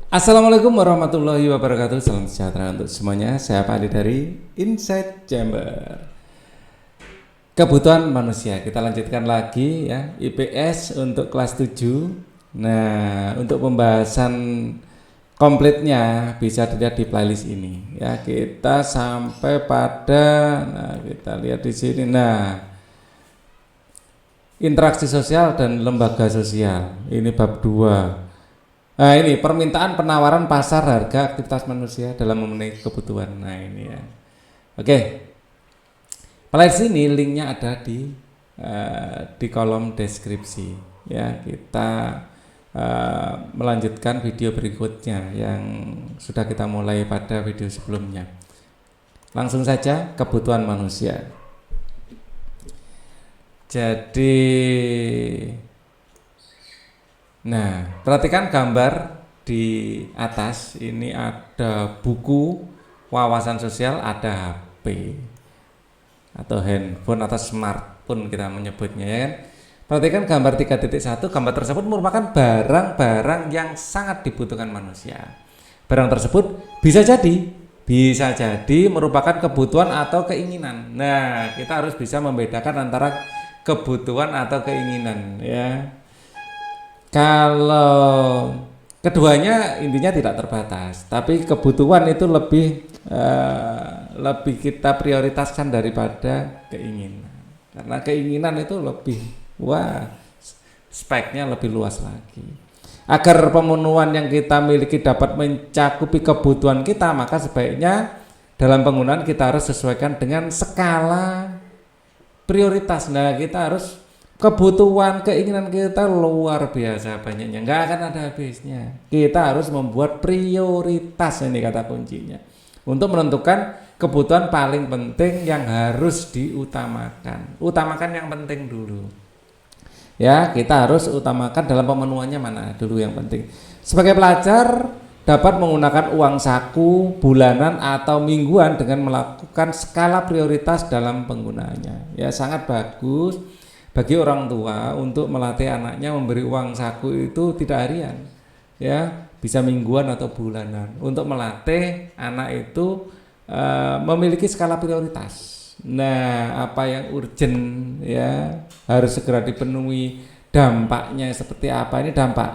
Assalamualaikum warahmatullahi wabarakatuh. Salam sejahtera untuk semuanya. Saya Pak Adi dari Inside Chamber. Kebutuhan manusia. Kita lanjutkan lagi ya, IPS untuk kelas 7. Nah, untuk pembahasan komplitnya bisa dilihat di playlist ini. Ya, kita sampai pada kita lihat di sini. Nah, interaksi sosial dan lembaga sosial. Ini bab 2. Nah, ini permintaan, penawaran, pasar, harga, aktivitas manusia dalam memenuhi kebutuhan. Nah, ini ya. Oke. Playlist ini linknya ada di kolom deskripsi. Ya, kita melanjutkan video berikutnya yang sudah kita mulai pada video sebelumnya. Langsung saja, kebutuhan manusia. Jadi, nah, perhatikan gambar di atas. Ini ada buku, wawasan sosial, ada HP atau handphone atau smartphone kita menyebutnya ya kan. Perhatikan gambar 3.1. Gambar tersebut merupakan barang-barang yang sangat dibutuhkan manusia. Barang tersebut bisa jadi merupakan kebutuhan atau keinginan. Nah, kita harus bisa membedakan antara kebutuhan atau keinginan ya. Kalau keduanya intinya tidak terbatas, tapi kebutuhan itu lebih kita prioritaskan daripada keinginan. Karena keinginan itu lebih speknya lebih luas lagi. Agar pemenuhan yang kita miliki dapat mencakupi kebutuhan kita, maka sebaiknya dalam penggunaan kita harus sesuaikan dengan skala prioritas. Nah, kita harus kebutuhan, keinginan kita luar biasa banyaknya, nggak akan ada habisnya. Kita harus membuat prioritas, ini kata kuncinya, untuk menentukan kebutuhan paling penting yang harus diutamakan. Utamakan yang penting dulu. Ya, kita harus utamakan dalam pemenuhannya mana dulu yang penting. Sebagai pelajar dapat menggunakan uang saku bulanan atau mingguan dengan melakukan skala prioritas dalam penggunaannya. Ya, sangat bagus bagi orang tua untuk melatih anaknya memberi uang saku itu tidak harian, ya bisa mingguan atau bulanan, untuk melatih anak itu memiliki skala prioritas. Nah, apa yang urgent ya harus segera dipenuhi, dampaknya seperti apa, ini dampak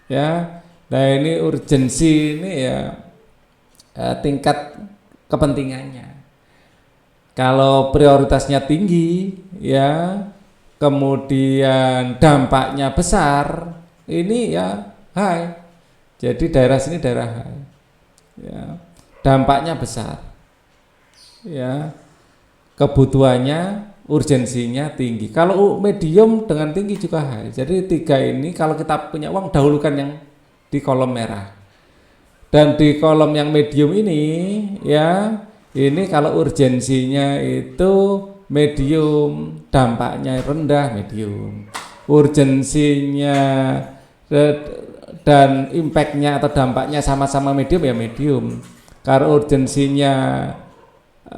ya. Nah, ini urgensi ini ya tingkat kepentingannya. Kalau prioritasnya tinggi ya, kemudian dampaknya besar, ini ya high. Jadi daerah sini daerah high. Ya, dampaknya besar. Ya. Kebutuhannya, urgensinya tinggi. Kalau medium dengan tinggi juga high. Jadi 3 ini kalau kita punya uang dahulukan yang di kolom merah. Dan di kolom yang medium ini ya, ini kalau urgensinya itu medium, dampaknya rendah, medium. Urgensinya dan impactnya atau dampaknya sama-sama medium ya medium. Kalau urgensinya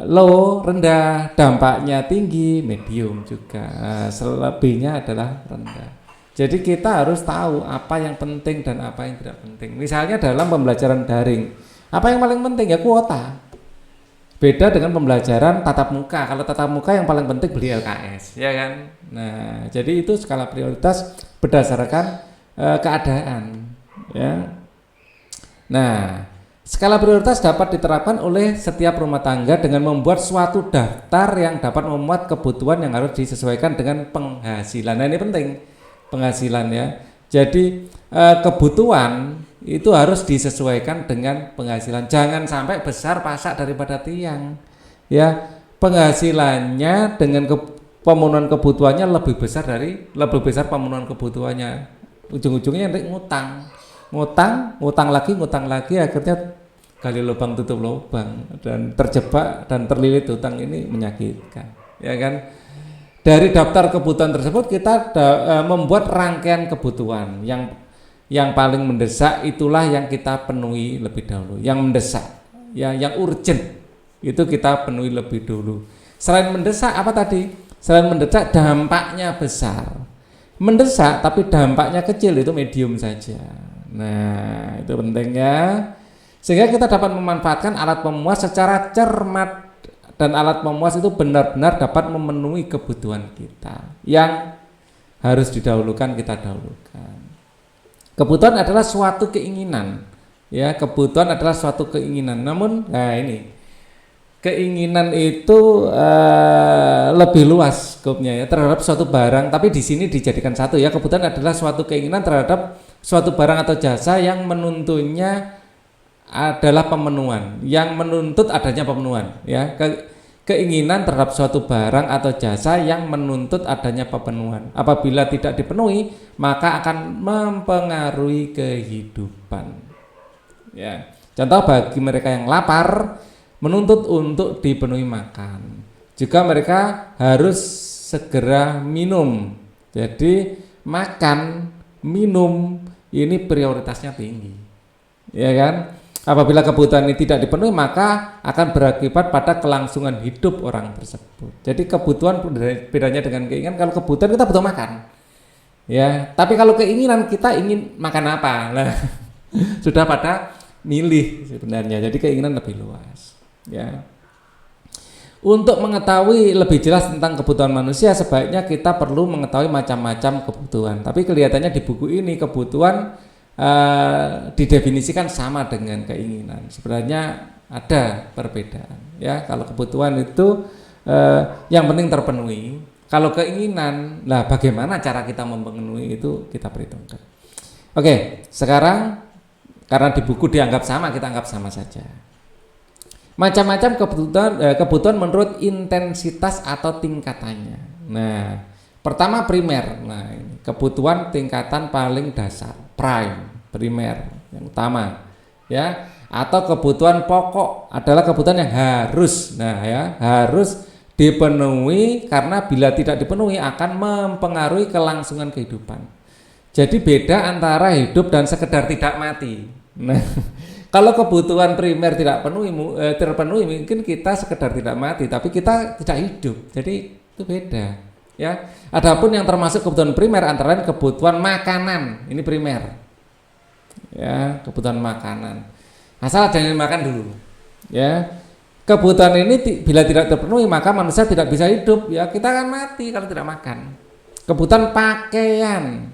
low, rendah, dampaknya tinggi, medium juga. Selebihnya adalah rendah. Jadi kita harus tahu apa yang penting dan apa yang tidak penting. Misalnya dalam pembelajaran daring, apa yang paling penting ya kuota. Beda dengan pembelajaran tatap muka. Kalau tatap muka yang paling penting beli LKS, ya kan? Nah, jadi itu skala prioritas berdasarkan keadaan, ya. Nah, skala prioritas dapat diterapkan oleh setiap rumah tangga dengan membuat suatu daftar yang dapat memuat kebutuhan yang harus disesuaikan dengan penghasilan. Nah, ini penting, penghasilan ya. Jadi kebutuhan itu harus disesuaikan dengan penghasilan. Jangan sampai besar pasak daripada tiang. Ya, penghasilannya dengan pemenuhan kebutuhannya lebih besar pemenuhan kebutuhannya. Ujung-ujungnya nanti ngutang lagi, akhirnya gali lubang tutup lubang dan terjebak dan terlilit hutang. Ini menyakitkan, ya kan? Dari daftar kebutuhan tersebut kita membuat rangkaian kebutuhan yang paling mendesak, itulah yang kita penuhi lebih dahulu. Yang mendesak, ya, yang urgent itu kita penuhi lebih dulu. Selain mendesak apa tadi? Selain mendesak dampaknya besar. Mendesak tapi dampaknya kecil itu medium saja. Nah, itu pentingnya. Sehingga kita dapat memanfaatkan alat pemuas secara cermat, dan alat pemuas itu benar-benar dapat memenuhi kebutuhan kita. Yang harus didahulukan kita dahulukan. Kebutuhan adalah suatu keinginan. Ya, kebutuhan adalah suatu keinginan. Namun, nah ini keinginan itu lebih luas skopnya ya, terhadap suatu barang, tapi di sini dijadikan satu ya. Kebutuhan adalah suatu keinginan terhadap suatu barang atau jasa yang menuntunnya adalah pemenuhan, yang menuntut adanya pemenuhan ya. Keinginan terhadap suatu barang atau jasa yang menuntut adanya pemenuhan. Apabila tidak dipenuhi, maka akan mempengaruhi kehidupan. Ya. Contoh, bagi mereka yang lapar, menuntut untuk dipenuhi makan. Juga mereka harus segera minum. Jadi makan, minum ini prioritasnya tinggi. Ya kan? Apabila kebutuhan ini tidak dipenuhi, maka akan berakibat pada kelangsungan hidup orang tersebut. Jadi kebutuhan bedanya dengan keinginan. Kalau kebutuhan kita butuh makan, ya. Tapi kalau keinginan kita ingin makan apa, nah, sudah pada milih sebenarnya. Jadi keinginan lebih luas, ya. Untuk mengetahui lebih jelas tentang kebutuhan manusia, sebaiknya kita perlu mengetahui macam-macam kebutuhan. Tapi kelihatannya di buku ini kebutuhan didefinisikan sama dengan keinginan. Sebenarnya ada perbedaan ya. Kalau kebutuhan itu yang penting terpenuhi. Kalau keinginan, nah bagaimana cara kita memenuhi itu kita perhitungkan. Oke, sekarang karena di buku dianggap sama, kita anggap sama saja. Macam-macam kebutuhan menurut intensitas atau tingkatannya. Nah, pertama primer. Nah, ini kebutuhan tingkatan paling dasar, primer yang utama, ya. Atau kebutuhan pokok adalah kebutuhan yang harus, nah ya, harus dipenuhi karena bila tidak dipenuhi akan mempengaruhi kelangsungan kehidupan. Jadi beda antara hidup dan sekedar tidak mati. Nah, kalau kebutuhan primer tidak terpenuhi, mungkin kita sekedar tidak mati, tapi kita tidak hidup. Jadi itu beda. Ya, adapun yang termasuk kebutuhan primer antara lain kebutuhan makanan, ini primer. Ya, kebutuhan makanan. Asal ada yang makan dulu. Ya, kebutuhan ini bila tidak terpenuhi maka manusia tidak bisa hidup. Ya, kita akan mati kalau tidak makan. Kebutuhan pakaian.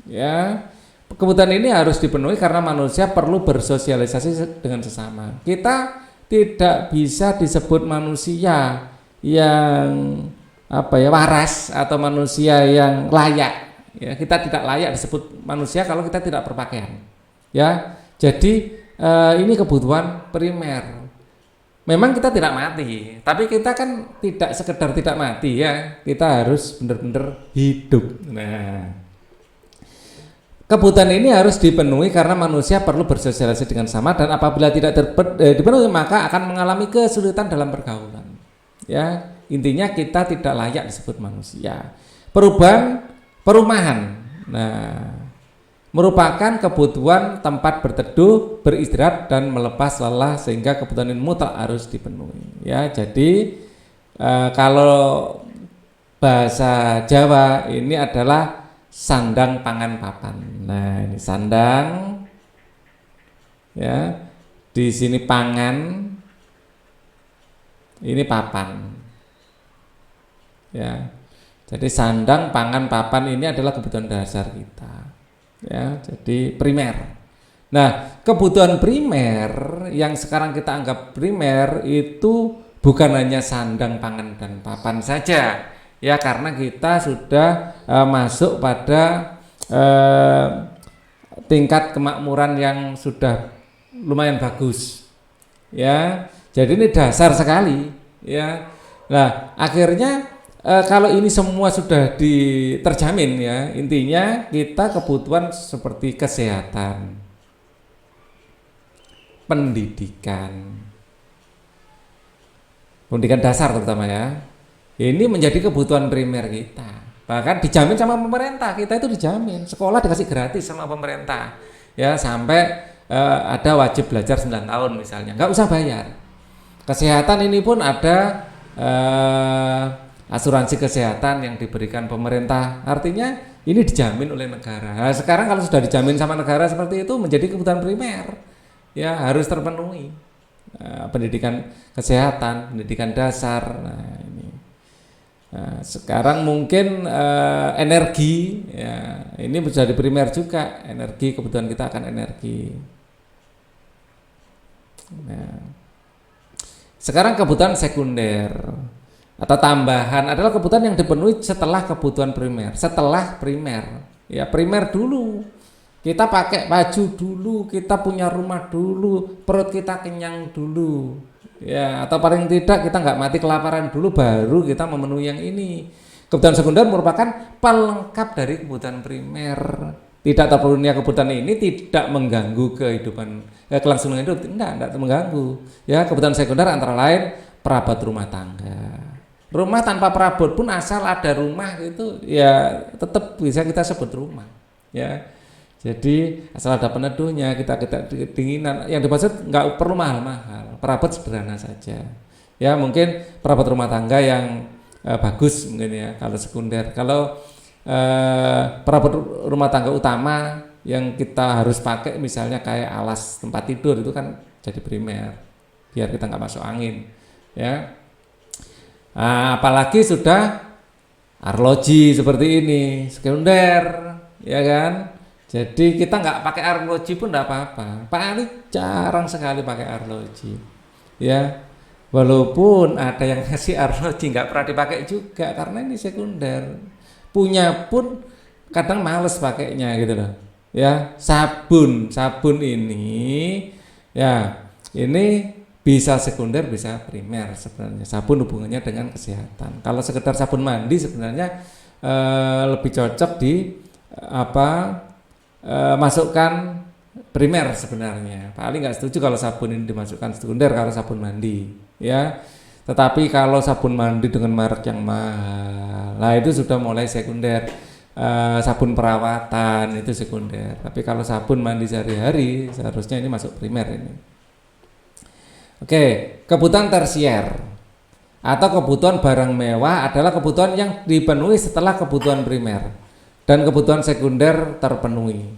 Ya, kebutuhan ini harus dipenuhi karena manusia perlu bersosialisasi dengan sesama. Kita tidak bisa disebut manusia yang waras atau manusia yang layak. Ya, kita tidak layak disebut manusia kalau kita tidak berpakaian. Ya, jadi ini kebutuhan primer. Memang kita tidak mati, tapi kita kan tidak sekedar tidak mati ya. Kita harus benar-benar hidup. Nah, kebutuhan ini harus dipenuhi karena manusia perlu bersosialisasi dengan sama, dan apabila tidak dipenuhi maka akan mengalami kesulitan dalam pergaulan. Ya. Intinya kita tidak layak disebut manusia. Perumahan. Nah, merupakan kebutuhan tempat berteduh, beristirahat dan melepas lelah, sehingga kebutuhan ini mutlak harus dipenuhi. Ya, jadi kalau bahasa Jawa ini adalah sandang pangan papan. Nah, ini sandang. Ya. Di sini pangan. Ini papan. Ya, jadi sandang, pangan, papan ini adalah kebutuhan dasar kita. Ya, jadi primer. Nah, kebutuhan primer yang sekarang kita anggap primer itu bukan hanya sandang, pangan, dan papan saja. Ya, karena kita sudah masuk pada tingkat kemakmuran yang sudah lumayan bagus. Ya, jadi ini dasar sekali. Ya, nah akhirnya kalau ini semua sudah terjamin ya, intinya kita kebutuhan seperti kesehatan, pendidikan dasar terutama ya, ini menjadi kebutuhan primer kita. Bahkan dijamin sama pemerintah, kita itu dijamin, sekolah dikasih gratis sama pemerintah ya, sampai ada wajib belajar 9 tahun misalnya, nggak usah bayar. Kesehatan ini pun ada asuransi kesehatan yang diberikan pemerintah. Artinya ini dijamin oleh negara. Nah, sekarang kalau sudah dijamin sama negara seperti itu menjadi kebutuhan primer, ya harus terpenuhi. Pendidikan kesehatan, pendidikan dasar. Nah, ini. Nah, sekarang mungkin energi, ya ini menjadi primer juga. Energi, kebutuhan kita akan energi. Nah, sekarang kebutuhan sekunder atau tambahan adalah kebutuhan yang dipenuhi setelah kebutuhan primer. Setelah primer, ya primer dulu. Kita pakai baju dulu, kita punya rumah dulu, perut kita kenyang dulu. Ya, atau paling tidak kita nggak mati kelaparan dulu, baru kita memenuhi yang ini. Kebutuhan sekunder merupakan pelengkap dari kebutuhan primer. Tidak terpenuhinya kebutuhan ini tidak mengganggu kehidupan, kelangsungan hidup, tidak mengganggu. Ya, kebutuhan sekunder antara lain perabot rumah tangga. Rumah tanpa perabot pun asal ada rumah itu ya tetap bisa kita sebut rumah. Ya. Jadi asal ada peneduhnya, kita kedinginan, yang dimaksud nggak perlu mahal-mahal, perabot sederhana saja. Ya mungkin perabot rumah tangga yang bagus mungkin ya kalau sekunder. Kalau perabot rumah tangga utama yang kita harus pakai misalnya kayak alas tempat tidur itu kan jadi primer, biar kita nggak masuk angin. Ya, apalagi sudah arloji seperti ini, sekunder, ya kan? Jadi kita nggak pakai arloji pun nggak apa-apa. Pak Ali jarang sekali pakai arloji, ya. Walaupun ada yang ngasih arloji nggak pernah dipakai juga karena ini sekunder. Punya pun kadang males pakainya gitu loh. Ya sabun ini, ya ini bisa sekunder bisa primer sebenarnya. Sabun hubungannya dengan kesehatan. Kalau sekedar sabun mandi sebenarnya lebih cocok di masukkan primer sebenarnya. Pak Ali nggak setuju kalau sabun ini dimasukkan sekunder kalau sabun mandi, ya. Tetapi kalau sabun mandi dengan merek yang mahal, nah itu sudah mulai sekunder. Sabun perawatan itu sekunder. Tapi kalau sabun mandi sehari-hari seharusnya ini masuk primer ini. Oke, kebutuhan tersier atau kebutuhan barang mewah adalah kebutuhan yang dipenuhi setelah kebutuhan primer. Dan kebutuhan sekunder terpenuhi.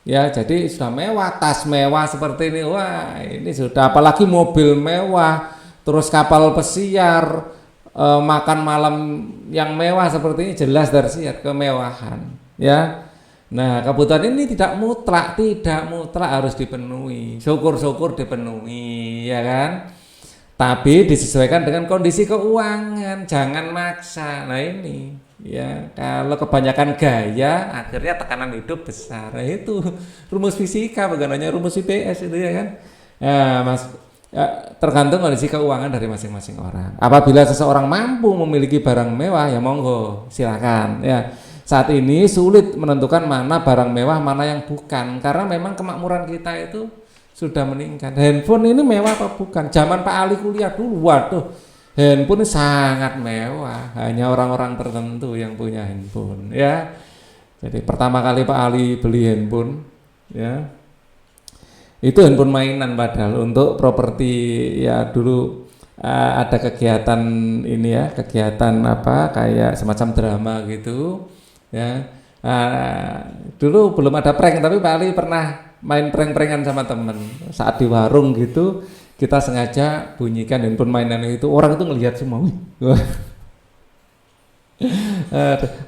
Ya, jadi sudah mewah, tas mewah seperti ini, wah ini sudah, apalagi mobil mewah, terus kapal pesiar, makan malam yang mewah seperti ini jelas tersier kemewahan. Ya, nah kebutuhan ini tidak mutlak harus dipenuhi. Syukur-syukur dipenuhi, ya kan? Tapi disesuaikan dengan kondisi keuangan, jangan maksa. Nah ini, ya kalau kebanyakan gaya, akhirnya tekanan hidup besar. Nah, itu rumus fisika, bukan hanya rumus IPS itu ya kan. Tergantung kondisi keuangan dari masing-masing orang. Apabila seseorang mampu memiliki barang mewah, ya monggo, silakan. Ya, saat ini sulit menentukan mana barang mewah, mana yang bukan, karena memang kemakmuran kita itu sudah meningkat. Handphone ini mewah apa bukan? Zaman Pak Ali kuliah dulu, waduh, handphone ini sangat mewah. Hanya orang-orang tertentu yang punya handphone, ya. Jadi pertama kali Pak Ali beli handphone, ya, itu handphone mainan padahal untuk properti ya dulu. Ada kegiatan ini ya, kegiatan apa kayak semacam drama gitu, ya. Dulu belum ada prank, tapi Pak Ali pernah main prank-prankan sama temen. Saat di warung gitu, kita sengaja bunyikan handphone mainan itu, orang itu ngelihat semua. Wih.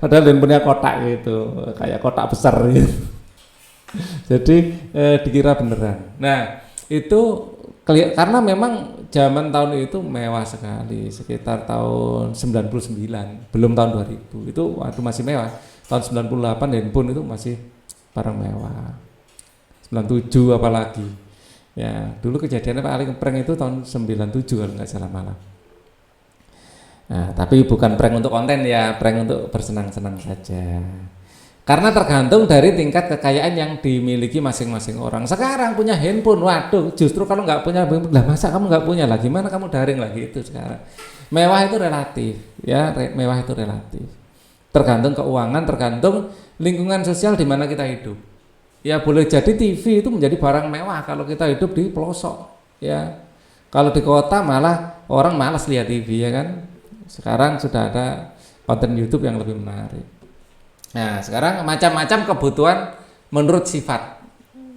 Padahal handphonenya kotak gitu, kayak kotak besar gitu. Jadi dikira beneran. Nah itu karena memang zaman tahun itu mewah sekali, sekitar tahun 99, belum tahun 2000. Itu waktu masih mewah. Tahun 98 handphone itu masih barang mewah. 97 apalagi. Ya, dulu kejadiannya Pak Ali prank itu tahun 97 kalau nggak salah malam. Nah, tapi bukan prank untuk konten ya, prank untuk bersenang-senang saja. Karena tergantung dari tingkat kekayaan yang dimiliki masing-masing orang. Sekarang punya handphone, waduh, justru kalau nggak punya, lah masa kamu nggak punya lah, gimana kamu daring lagi itu sekarang. Mewah itu relatif, ya, mewah itu relatif. Tergantung keuangan, tergantung lingkungan sosial di mana kita hidup. Ya boleh jadi TV itu menjadi barang mewah kalau kita hidup di pelosok, ya. Kalau di kota malah orang malas lihat TV, ya kan. Sekarang sudah ada konten YouTube yang lebih menarik. Nah, sekarang macam-macam kebutuhan menurut sifat.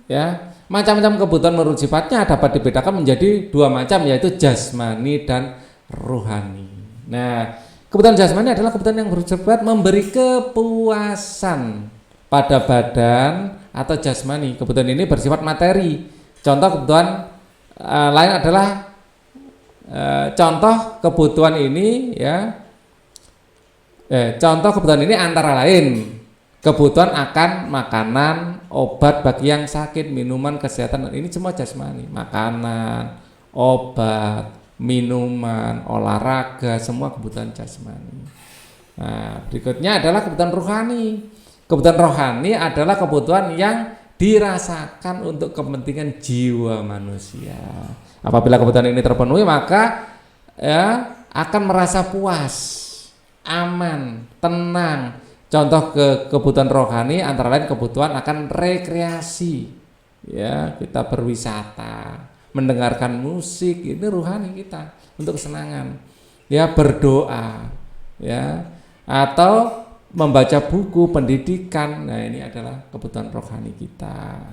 Ya, macam-macam kebutuhan menurut sifatnya dapat dibedakan menjadi dua macam, yaitu jasmani dan rohani. Nah, kebutuhan jasmani adalah kebutuhan yang bersifat memberi kepuasan pada badan atau jasmani. Kebutuhan ini bersifat materi. Contoh kebutuhan lain adalah contoh kebutuhan ini ya. Contoh kebutuhan ini antara lain kebutuhan akan makanan, obat bagi yang sakit, minuman, kesehatan. Ini semua jasmani. Makanan, obat, minuman, olahraga, semua kebutuhan jasmani. Nah, berikutnya adalah kebutuhan rohani. Kebutuhan rohani adalah kebutuhan yang dirasakan untuk kepentingan jiwa manusia. Apabila kebutuhan ini terpenuhi, maka ya akan merasa puas, aman, tenang. Contoh kebutuhan rohani antara lain kebutuhan akan rekreasi, ya kita berwisata, mendengarkan musik, ini rohani kita untuk kesenangan, ya berdoa, ya atau membaca buku pendidikan. Nah ini adalah kebutuhan rohani kita,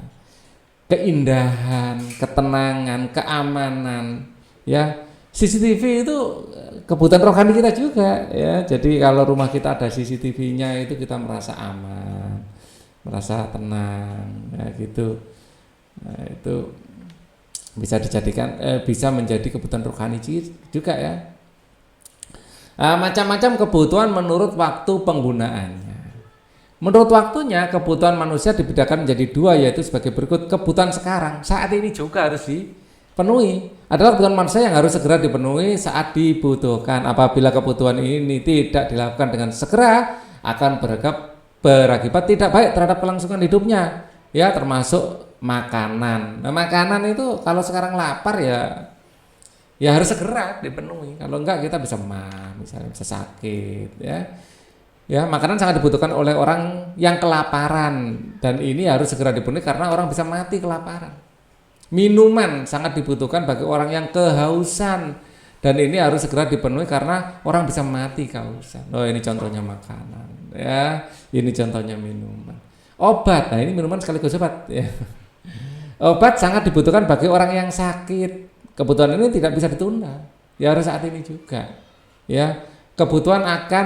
keindahan, ketenangan, keamanan, ya. CCTV itu kebutuhan rohani kita juga ya. Jadi kalau rumah kita ada CCTV-nya itu kita merasa aman, merasa tenang ya gitu. Nah, itu bisa dijadikan bisa menjadi kebutuhan rohani juga ya. Macam-macam kebutuhan menurut waktu penggunaannya. Menurut waktunya kebutuhan manusia dibedakan menjadi dua, yaitu sebagai berikut. Kebutuhan sekarang saat ini juga harus penuhi adalah kebutuhan manusia yang harus segera dipenuhi saat dibutuhkan. Apabila kebutuhan ini tidak dilakukan dengan segera akan berakibat tidak baik terhadap kelangsungan hidupnya, ya termasuk makanan. Nah, makanan itu kalau sekarang lapar ya harus segera dipenuhi. Kalau enggak kita bisa misalnya bisa sakit ya makanan sangat dibutuhkan oleh orang yang kelaparan dan ini harus segera dipenuhi karena orang bisa mati kelaparan. Minuman sangat dibutuhkan bagi orang yang kehausan dan ini harus segera dipenuhi karena orang bisa mati kehausan. Oh ini contohnya makanan ya, ini contohnya minuman. Obat, nah ini minuman sekaligus obat ya. Obat sangat dibutuhkan bagi orang yang sakit. Kebutuhan ini tidak bisa ditunda, ya harus saat ini juga ya. Kebutuhan akan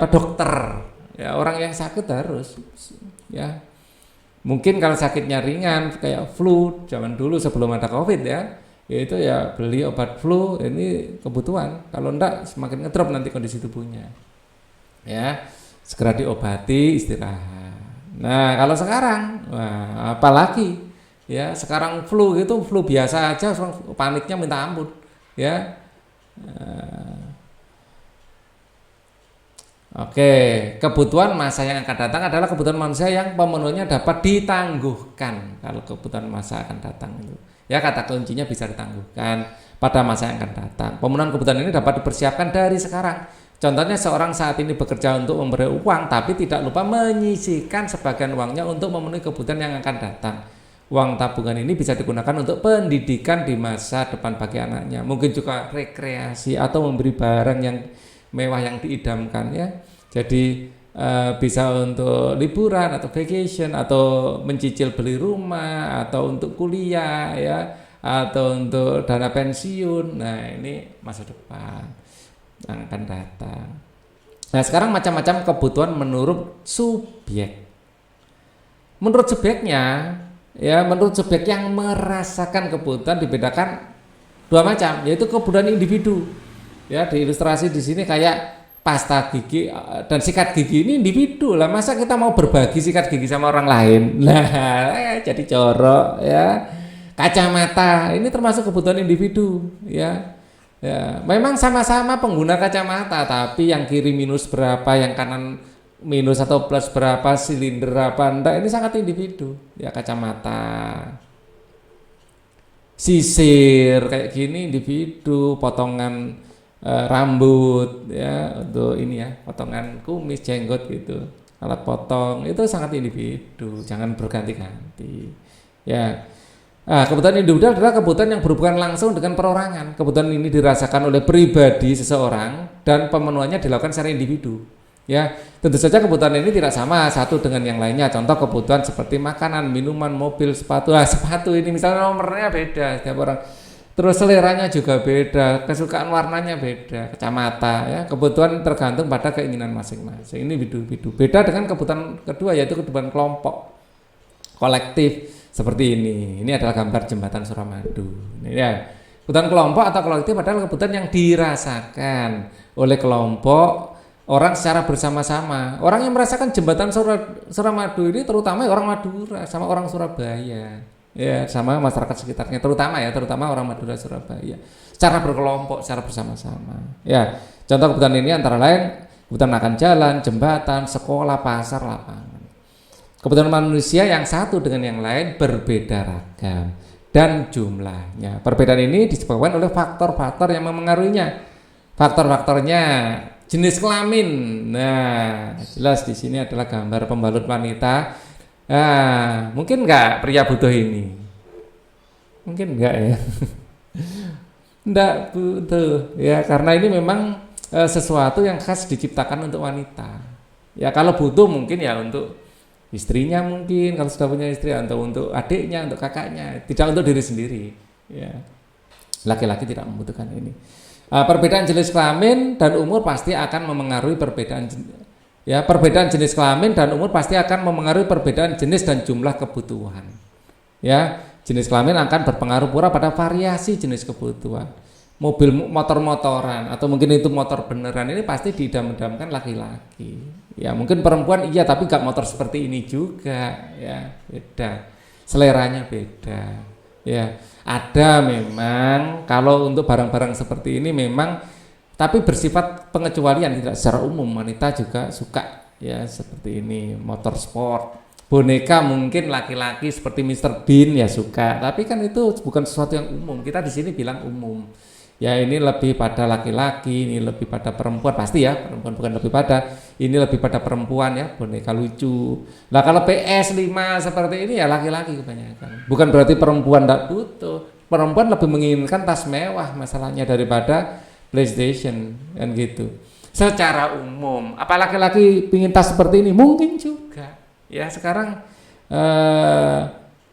dokter ya, orang yang sakit harus ya. Mungkin kalau sakitnya ringan kayak flu zaman dulu sebelum ada COVID ya itu ya beli obat flu, ini kebutuhan. Kalau enggak semakin ngedrop nanti kondisi tubuhnya. Ya, segera diobati, istirahat. Nah, kalau sekarang apalagi ya sekarang flu itu flu biasa aja paniknya minta ampun ya. Oke, kebutuhan masa yang akan datang adalah kebutuhan manusia yang pemenuhnya dapat ditangguhkan. Kalau kebutuhan masa akan datang itu, ya kata kuncinya bisa ditangguhkan pada masa yang akan datang. Pemenuhan kebutuhan ini dapat dipersiapkan dari sekarang. Contohnya seorang saat ini bekerja untuk memberi uang, tapi tidak lupa menyisihkan sebagian uangnya untuk memenuhi kebutuhan yang akan datang. Uang tabungan ini bisa digunakan untuk pendidikan di masa depan bagi anaknya. Mungkin juga rekreasi atau memberi barang yang mewah yang diidamkan ya. Jadi bisa untuk liburan atau vacation atau mencicil beli rumah atau untuk kuliah ya atau untuk dana pensiun. Nah, ini masa depan yang akan datang. Nah, sekarang macam-macam kebutuhan menurut subjek. Menurut subjeknya ya, menurut subjek yang merasakan kebutuhan dibedakan dua macam, yaitu kebutuhan individu. Ya, diilustrasi di sini kayak pasta gigi dan sikat gigi ini individu lah. Masa kita mau berbagi sikat gigi sama orang lain? Nah, jadi corok ya. Kacamata ini termasuk kebutuhan individu ya. Ya, memang sama-sama pengguna kacamata, tapi yang kiri minus berapa, yang kanan minus atau plus berapa, silinder apa enggak, ini sangat individu ya. Kacamata, sisir kayak gini individu, potongan rambut ya untuk ini ya, potongan kumis, jenggot gitu, alat potong itu sangat individu, jangan berganti-ganti ya. Kebutuhan individu adalah kebutuhan yang berhubungan langsung dengan perorangan. Kebutuhan ini dirasakan oleh pribadi seseorang dan pemenuhannya dilakukan secara individu Ya, tentu saja kebutuhan ini tidak sama satu dengan yang lainnya. Contoh kebutuhan seperti makanan, minuman, mobil, sepatu. Sepatu ini misalnya nomornya beda setiap orang. Terus seleranya juga beda, kesukaan warnanya beda, kacamata ya. Kebutuhan tergantung pada keinginan masing-masing. Ini individu. Beda dengan kebutuhan kedua yaitu kebutuhan kelompok, kolektif seperti ini. Ini adalah gambar jembatan Suramadu. Ini ya. Kebutuhan kelompok atau kolektif adalah kebutuhan yang dirasakan oleh kelompok orang secara bersama-sama. Orang yang merasakan jembatan Suramadu ini terutama orang Madura sama orang Surabaya. Ya, sama masyarakat sekitarnya, terutama orang Madura Surabaya. Secara berkelompok, secara bersama-sama. Ya, contoh kebutuhan ini antara lain kebutuhan akan jalan, jembatan, sekolah, pasar, lapangan. Kebutuhan manusia yang satu dengan yang lain berbeda ragam dan jumlahnya. Perbedaan ini disebabkan oleh faktor-faktor yang memengaruhinya. Faktor-faktornya jenis kelamin. Nah, jelas di sini adalah gambar pembalut wanita. Mungkin enggak pria butuh ini? Mungkin enggak ya. Enggak butuh ya, karena ini memang sesuatu yang khas diciptakan untuk wanita. Ya kalau butuh mungkin ya untuk istrinya, mungkin kalau sudah punya istri, atau untuk adiknya, untuk kakaknya, tidak untuk diri sendiri. Ya, laki-laki tidak membutuhkan ini. Perbedaan jenis kelamin dan umur pasti akan memengaruhi perbedaan jenis kelamin dan umur pasti akan memengaruhi perbedaan jenis dan jumlah kebutuhan. Ya, jenis kelamin akan berpengaruh pula pada variasi jenis kebutuhan. Mobil motor-motoran atau mungkin itu motor beneran ini pasti diidam-idamkan laki-laki. Ya, mungkin perempuan iya tapi gak motor seperti ini juga, ya, beda. Seleranya beda. Ya, ada memang kalau untuk barang-barang seperti ini memang tapi bersifat pengecualian, tidak secara umum. Wanita juga suka ya seperti ini, motor sport, boneka mungkin laki-laki seperti Mr. Bean ya suka, tapi kan itu bukan sesuatu yang umum. Kita di sini bilang umum. Ya ini lebih pada laki-laki, ini lebih pada perempuan, pasti ya perempuan, bukan lebih pada, ini lebih pada perempuan ya, boneka lucu. Nah kalau PS5 seperti ini ya laki-laki kebanyakan. Bukan berarti perempuan tidak butuh. Perempuan lebih menginginkan tas mewah masalahnya daripada PlayStation kan gitu. Secara umum, apa laki-laki pingin tas seperti ini? Mungkin juga. Ya sekarang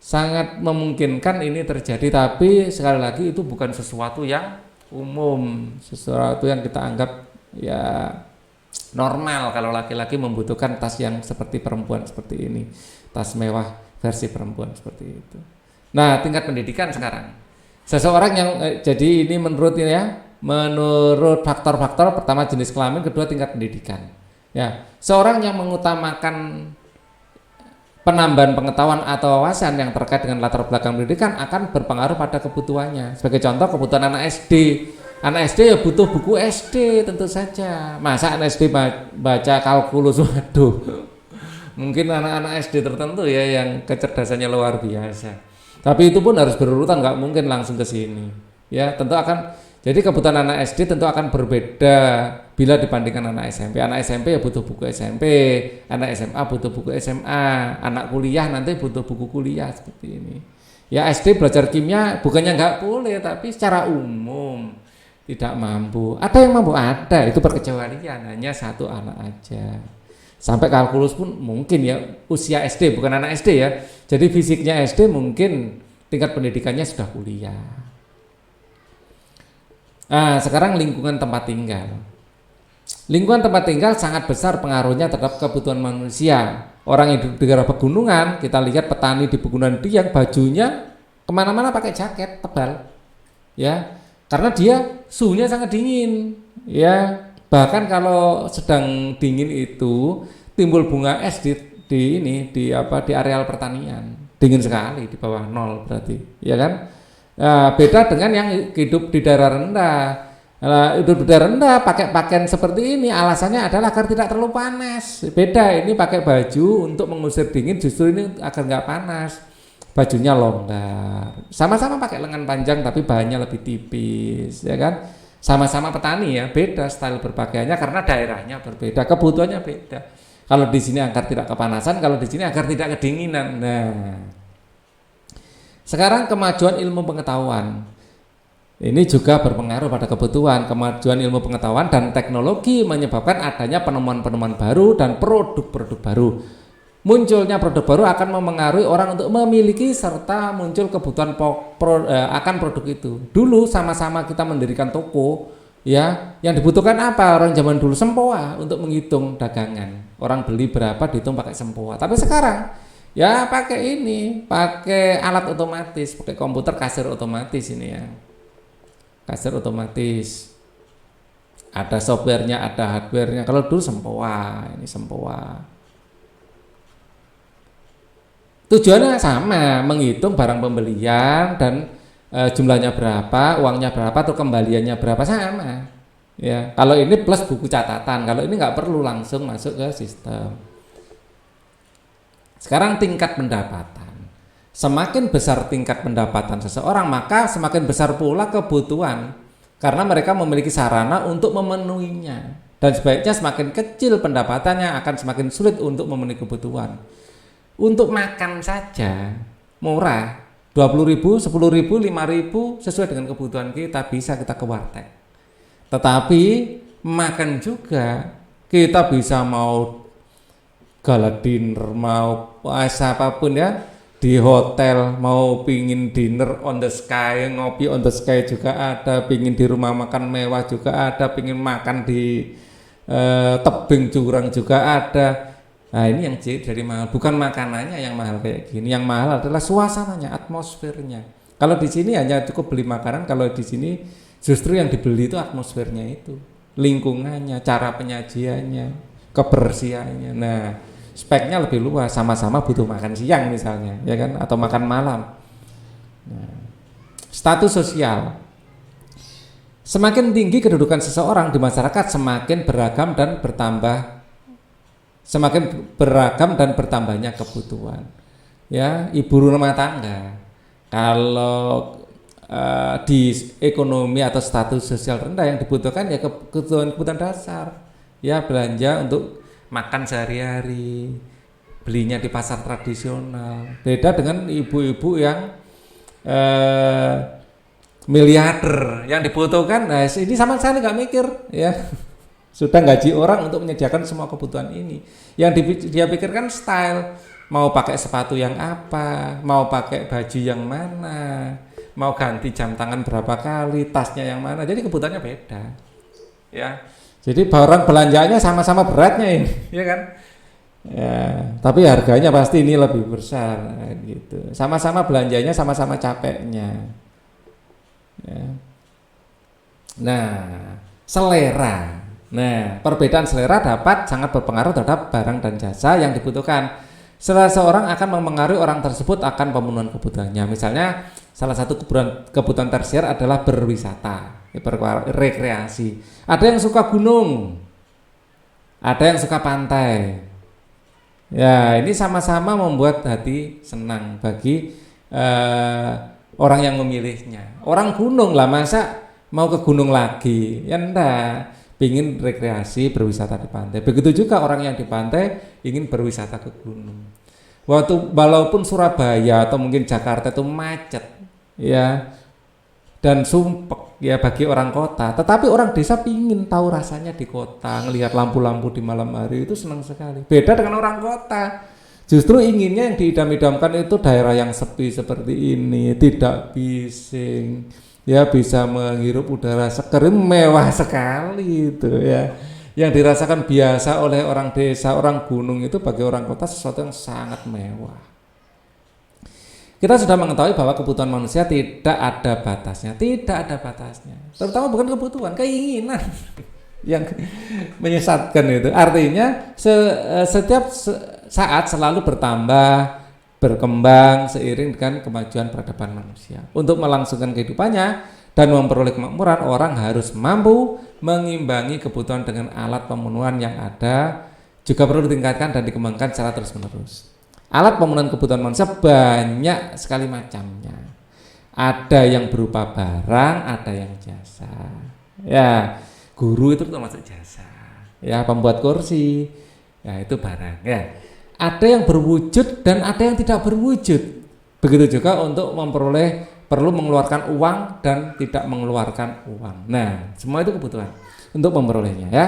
sangat memungkinkan ini terjadi, tapi sekali lagi itu bukan sesuatu yang umum, sesuatu yang kita anggap ya normal kalau laki-laki membutuhkan tas yang seperti perempuan seperti ini, tas mewah versi perempuan seperti itu. Nah, tingkat pendidikan sekarang. Seseorang yang jadi ini menurut faktor-faktor, pertama jenis kelamin, kedua tingkat pendidikan. Ya, seorang yang mengutamakan penambahan pengetahuan atau wawasan yang terkait dengan latar belakang pendidikan akan berpengaruh pada kebutuhannya. Sebagai contoh kebutuhan anak SD. Anak SD ya butuh buku SD tentu saja. Masa anak SD baca kalkulus, waduh. Mungkin anak-anak SD tertentu ya yang kecerdasannya luar biasa. Tapi itu pun harus berurutan, nggak mungkin langsung ke sini. Ya, tentu akan. Jadi kebutuhan anak SD tentu akan berbeda bila dibandingkan anak SMP. Anak SMP ya butuh buku SMP, anak SMA butuh buku SMA, anak kuliah nanti butuh buku kuliah seperti ini. Ya SD belajar kimia bukannya nggak boleh, tapi secara umum tidak mampu. Ada yang mampu, ada, itu perkecualian, hanya satu anak aja. Sampai kalkulus pun mungkin ya usia SD, bukan anak SD ya. Jadi fisiknya SD mungkin tingkat pendidikannya sudah kuliah. Nah, sekarang lingkungan tempat tinggal. Lingkungan tempat tinggal sangat besar pengaruhnya terhadap kebutuhan manusia. Orang yang hidup di daerah pegunungan, kita lihat petani di pegunungan itu yang bajunya kemana-mana pakai jaket tebal, ya, karena dia suhunya sangat dingin, ya. Bahkan kalau sedang dingin itu timbul bunga es di areal pertanian, dingin sekali di bawah nol berarti, ya kan? Beda dengan yang hidup di daerah rendah. Hidup di daerah rendah pakai pakaian seperti ini alasannya adalah agar tidak terlalu panas. Beda, ini pakai baju untuk mengusir dingin, justru ini agar nggak panas. Bajunya longgar. Sama-sama pakai lengan panjang tapi bahannya lebih tipis, ya kan? Sama-sama petani ya, beda style berpakaiannya karena daerahnya berbeda, kebutuhannya beda. Kalau di sini agar tidak kepanasan, kalau di sini agar tidak kedinginan. Nah, sekarang kemajuan ilmu pengetahuan. Ini juga berpengaruh pada kebutuhan. Kemajuan ilmu pengetahuan dan teknologi menyebabkan adanya penemuan-penemuan baru dan produk-produk baru. Munculnya produk baru akan memengaruhi orang untuk memiliki serta muncul kebutuhan akan produk itu. Dulu sama-sama kita mendirikan toko, ya, yang dibutuhkan apa? Orang zaman dulu sempoa untuk menghitung dagangan. Orang beli berapa dihitung pakai sempoa. Tapi sekarang ya pakai ini, pakai alat otomatis, pakai komputer, kasir otomatis ini ya. Kasir otomatis, ada softwarenya, ada hardwarenya. Kalau dulu sempoa, ini sempoa. Tujuannya sama, menghitung barang pembelian dan jumlahnya berapa, uangnya berapa, atau kembaliannya berapa, sama. Ya, kalau ini plus buku catatan, kalau ini nggak perlu langsung masuk ke sistem. Sekarang tingkat pendapatan. Semakin besar tingkat pendapatan seseorang, maka semakin besar pula kebutuhan, karena mereka memiliki sarana untuk memenuhinya. Dan sebaliknya semakin kecil pendapatannya akan semakin sulit untuk memenuhi kebutuhan. Untuk makan saja murah, 20.000, 10.000, 5.000 sesuai dengan kebutuhan kita, bisa kita ke warteg. Tetapi makan juga kita bisa mau gala dinner, mau apapun ya, di hotel, mau pingin dinner on the sky, ngopi on the sky juga ada, pingin di rumah makan mewah juga ada, pingin makan di tebing jurang juga ada. Nah ini yang jadi mahal, bukan makanannya yang mahal kayak gini, yang mahal adalah suasananya, atmosfernya. Kalau di sini hanya cukup beli makanan, kalau di sini justru yang dibeli itu atmosfernya itu, lingkungannya, cara penyajiannya, kebersihannya. Nah speknya lebih luas, sama-sama butuh makan siang misalnya, ya kan, atau makan malam. Nah, status sosial. Semakin tinggi kedudukan seseorang di masyarakat, semakin beragam dan bertambahnya kebutuhan. Ya, ibu rumah tangga kalau di ekonomi atau status sosial rendah, yang dibutuhkan ya kebutuhan dasar. Ya, belanja untuk makan sehari-hari, belinya di pasar tradisional. Beda dengan ibu-ibu yang miliarder, yang dibutuhkan, nah ini sama sekali nggak mikir, ya. Sudah gaji orang untuk menyediakan semua kebutuhan ini. Yang dia pikirkan style, mau pakai sepatu yang apa, mau pakai baju yang mana, mau ganti jam tangan berapa kali, tasnya yang mana. Jadi kebutuhannya beda, ya. Jadi barang belanjanya sama-sama beratnya ini, ya kan? Ya, tapi harganya pasti ini lebih besar, gitu. Sama-sama belanjanya, sama-sama capeknya. Ya. Nah, selera. Nah, perbedaan selera dapat sangat berpengaruh terhadap barang dan jasa yang dibutuhkan. Selera seorang akan memengaruhi orang tersebut akan pemenuhan kebutuhannya. Misalnya, salah satu kebutuhan tersier adalah berwisata, rekreasi. Ada yang suka gunung, ada yang suka pantai. Ya, ini sama-sama membuat hati senang bagi orang yang memilihnya. Orang gunung lah, masa mau ke gunung lagi? Ya enggak, ingin rekreasi, berwisata di pantai. Begitu juga orang yang di pantai ingin berwisata ke gunung. Walaupun Surabaya atau mungkin Jakarta itu macet, ya, dan sumpek ya bagi orang kota, tetapi orang desa pingin tahu rasanya di kota, ngelihat lampu-lampu di malam hari itu senang sekali. Beda dengan orang kota, justru inginnya yang diidam-idamkan itu daerah yang sepi seperti ini, tidak bising, ya, bisa menghirup udara seger, mewah sekali itu, ya. Yang dirasakan biasa oleh orang desa, orang gunung itu bagi orang kota sesuatu yang sangat mewah. Kita sudah mengetahui bahwa kebutuhan manusia tidak ada batasnya, terutama bukan kebutuhan, keinginan yang menyesatkan itu. Artinya setiap saat selalu bertambah, berkembang seiring dengan kemajuan peradaban manusia. Untuk melangsungkan kehidupannya dan memperoleh kemakmuran, orang harus mampu mengimbangi kebutuhan dengan alat pemenuhan yang ada, juga perlu ditingkatkan dan dikembangkan secara terus-menerus. Alat pemenuhan kebutuhan manusia banyak sekali macamnya. Ada yang berupa barang, ada yang jasa. Ya, guru itu termasuk jasa. Ya, pembuat kursi, ya itu barang. Ya, ada yang berwujud dan ada yang tidak berwujud. Begitu juga untuk memperoleh perlu mengeluarkan uang dan tidak mengeluarkan uang. Nah, semua itu kebutuhan untuk memperolehnya ya.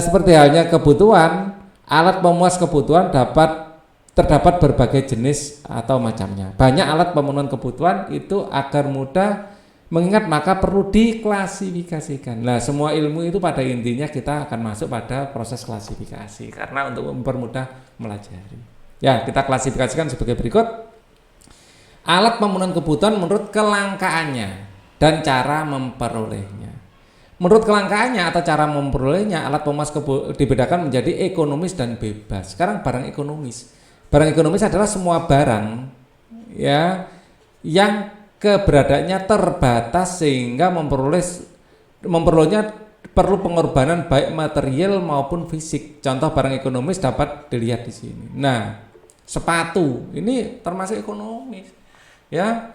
Seperti halnya kebutuhan, alat pemuas kebutuhan terdapat berbagai jenis atau macamnya. Banyak alat pemenuhan kebutuhan itu agar mudah mengingat maka perlu diklasifikasikan. Nah, semua ilmu itu pada intinya kita akan masuk pada proses klasifikasi karena untuk mempermudah melajari. Ya, kita klasifikasikan sebagai berikut. Alat pemenuhan kebutuhan menurut kelangkaannya dan cara memperolehnya. Menurut kelangkaannya atau cara memperolehnya, alat pemuas dibedakan menjadi ekonomis dan bebas. Sekarang barang ekonomis. Barang ekonomis adalah semua barang ya yang keberadaannya terbatas sehingga memperolehnya perlu pengorbanan baik material maupun fisik. Contoh barang ekonomis dapat dilihat di sini. Nah, sepatu ini termasuk ekonomis. Ya,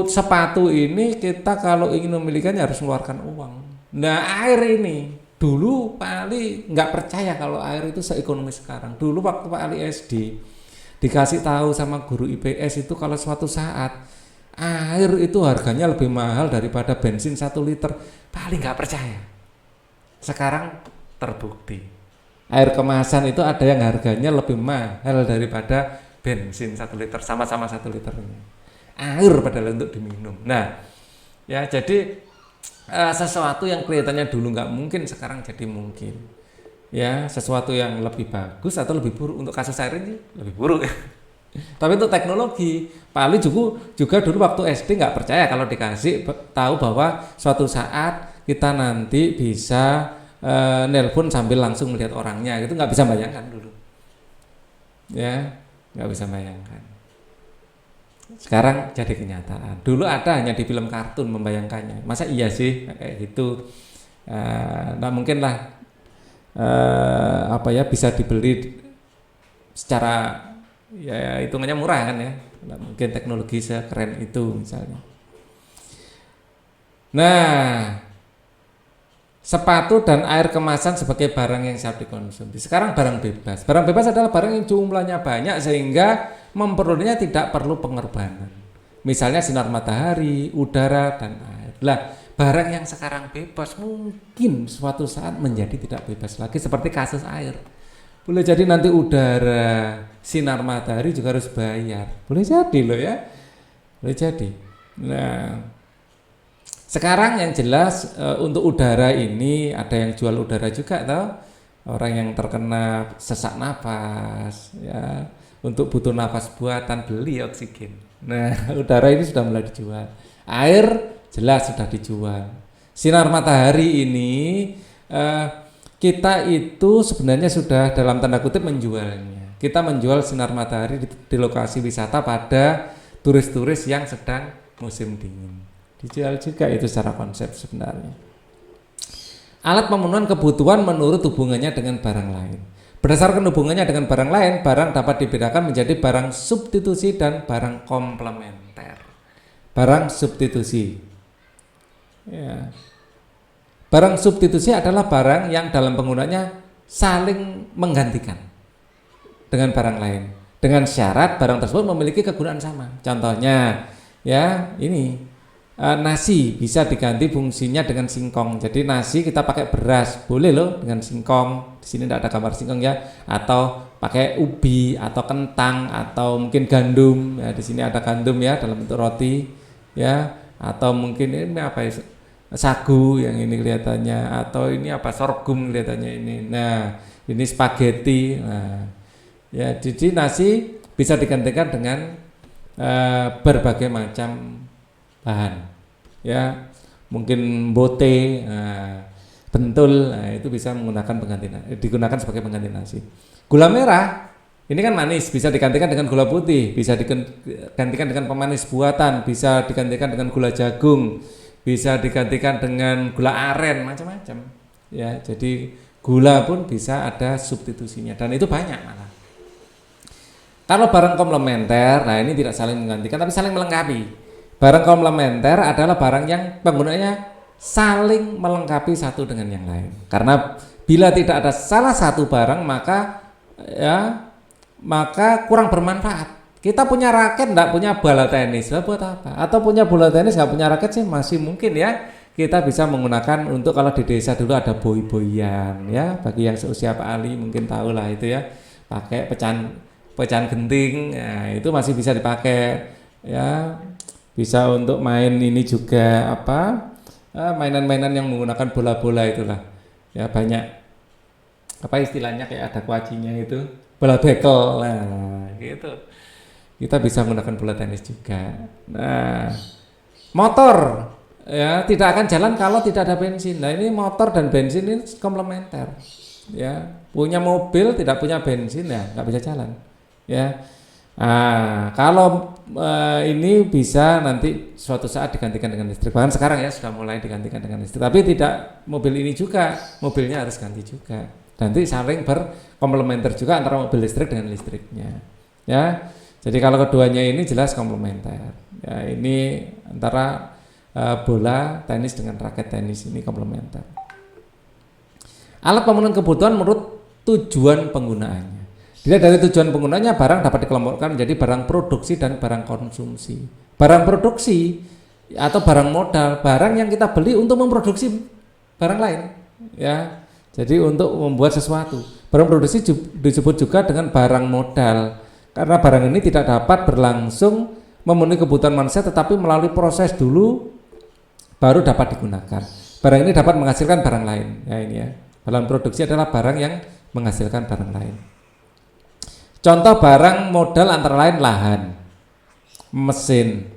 sepatu ini kita kalau ingin memilikinya harus mengeluarkan uang. Nah, air ini dulu Pak Ali nggak percaya kalau air itu seekonomis sekarang. Dulu waktu Pak Ali SD dikasih tahu sama guru IPS itu kalau suatu saat air itu harganya lebih mahal daripada bensin 1 liter, Pak Ali nggak percaya. Sekarang terbukti air kemasan itu ada yang harganya lebih mahal daripada bensin 1 liter, sama-sama 1 liter ini. Air padahal untuk diminum. Nah, ya jadi sesuatu yang kelihatannya dulu nggak mungkin sekarang jadi mungkin. Ya, sesuatu yang lebih bagus atau lebih buruk. Untuk kasus air ini lebih buruk. Tapi untuk teknologi, Pak Ali juga dulu waktu SD nggak percaya kalau dikasih tahu bahwa suatu saat kita nanti bisa nelpon sambil langsung melihat orangnya, gitu nggak bisa bayangkan dulu. Ya, nggak bisa bayangkan. Sekarang jadi kenyataan. Dulu ada hanya di film kartun membayangkannya. Masa iya sih kayak gitu? Nah mungkin lah bisa dibeli secara ya hitungannya murah kan ya. Nah, mungkin teknologi sekeren itu misalnya. Nah, sepatu dan air kemasan sebagai barang yang siap dikonsumsi. Sekarang barang bebas. Barang bebas adalah barang yang jumlahnya banyak sehingga memperolehnya tidak perlu pengorbanan. Misalnya sinar matahari, udara, dan air. Lah, barang yang sekarang bebas mungkin suatu saat menjadi tidak bebas lagi seperti kasus air. Boleh jadi nanti udara, sinar matahari juga harus bayar. Boleh jadi loh ya. Boleh jadi. Nah, sekarang yang jelas untuk udara ini ada yang jual udara juga toh. Orang yang terkena sesak napas ya, untuk butuh nafas buatan beli oksigen. Nah, udara ini sudah mulai dijual. Air jelas sudah dijual. Sinar matahari ini kita itu sebenarnya sudah dalam tanda kutip menjualnya. Kita menjual sinar matahari di lokasi wisata pada turis-turis yang sedang musim dingin. Dijual juga itu secara konsep sebenarnya. Alat pemenuhan kebutuhan menurut hubungannya dengan barang lain. Berdasarkan hubungannya dengan barang lain, barang dapat dibedakan menjadi barang substitusi dan barang komplementer. Barang substitusi. Ya. Barang substitusi adalah barang yang dalam penggunanya saling menggantikan dengan barang lain. Dengan syarat barang tersebut memiliki kegunaan sama. Contohnya, ya ini. Nasi bisa diganti fungsinya dengan singkong. Jadi nasi kita pakai beras, boleh loh dengan singkong. Di sini tidak ada gambar singkong ya. Atau pakai ubi atau kentang atau mungkin gandum. Ya, di sini ada gandum ya dalam bentuk roti ya. Atau mungkin ini apa ya? Sagu yang ini kelihatannya. Atau ini apa? Sorghum kelihatannya ini. Nah, ini spaghetti. Nah, ya jadi nasi bisa digantikan dengan berbagai macam bahan ya, mungkin bote, bentul, itu bisa digunakan sebagai pengganti nasi. Gula merah ini kan manis, bisa digantikan dengan gula putih, bisa digantikan dengan pemanis buatan, bisa digantikan dengan gula jagung, bisa digantikan dengan gula aren, macam-macam ya. Jadi gula pun bisa ada substitusinya dan itu banyak malah. Kalau barang komplementer, nah ini tidak saling menggantikan tapi saling melengkapi. Barang komplementer adalah barang yang penggunanya saling melengkapi satu dengan yang lain. Karena bila tidak ada salah satu barang maka kurang bermanfaat. Kita punya raket, enggak punya bola tenis, lah buat apa? Atau punya bola tenis, nggak punya raket sih masih mungkin ya. Kita bisa menggunakan untuk kalau di desa dulu ada boy-boyan ya. Bagi yang seusia Pak Ali mungkin tahu lah itu ya. Pakai pecahan pecahan genting, ya, itu masih bisa dipakai ya. Bisa untuk main ini juga apa? Mainan-mainan yang menggunakan bola-bola itulah. Ya banyak apa istilahnya kayak ada kuacinya itu, bola bekel. Nah, gitu. Kita bisa menggunakan bola tenis juga. Nah, motor ya tidak akan jalan kalau tidak ada bensin. Nah, ini motor dan bensin ini komplementer. Ya, punya mobil tidak punya bensin ya nggak bisa jalan. Ya. Nah, kalau ini bisa nanti suatu saat digantikan dengan listrik. Bahkan sekarang ya sudah mulai digantikan dengan listrik. Tapi tidak mobil ini juga, mobilnya harus ganti juga. Nanti saling berkomplementer juga antara mobil listrik dengan listriknya. Ya. Jadi kalau keduanya ini jelas komplementer. Ya, ini antara bola tenis dengan raket tenis ini komplementer. Alat pemenuhan kebutuhan menurut tujuan penggunaannya. Dilihat dari tujuan penggunaannya, barang dapat dikelompokkan menjadi barang produksi dan barang konsumsi. Barang produksi atau barang modal, barang yang kita beli untuk memproduksi barang lain. Ya, jadi untuk membuat sesuatu. Barang produksi disebut juga dengan barang modal. Karena barang ini tidak dapat berlangsung memenuhi kebutuhan manusia tetapi melalui proses dulu baru dapat digunakan. Barang ini dapat menghasilkan barang lain. Ya ini ya. Barang produksi adalah barang yang menghasilkan barang lain. Contoh barang modal antara lain lahan, mesin,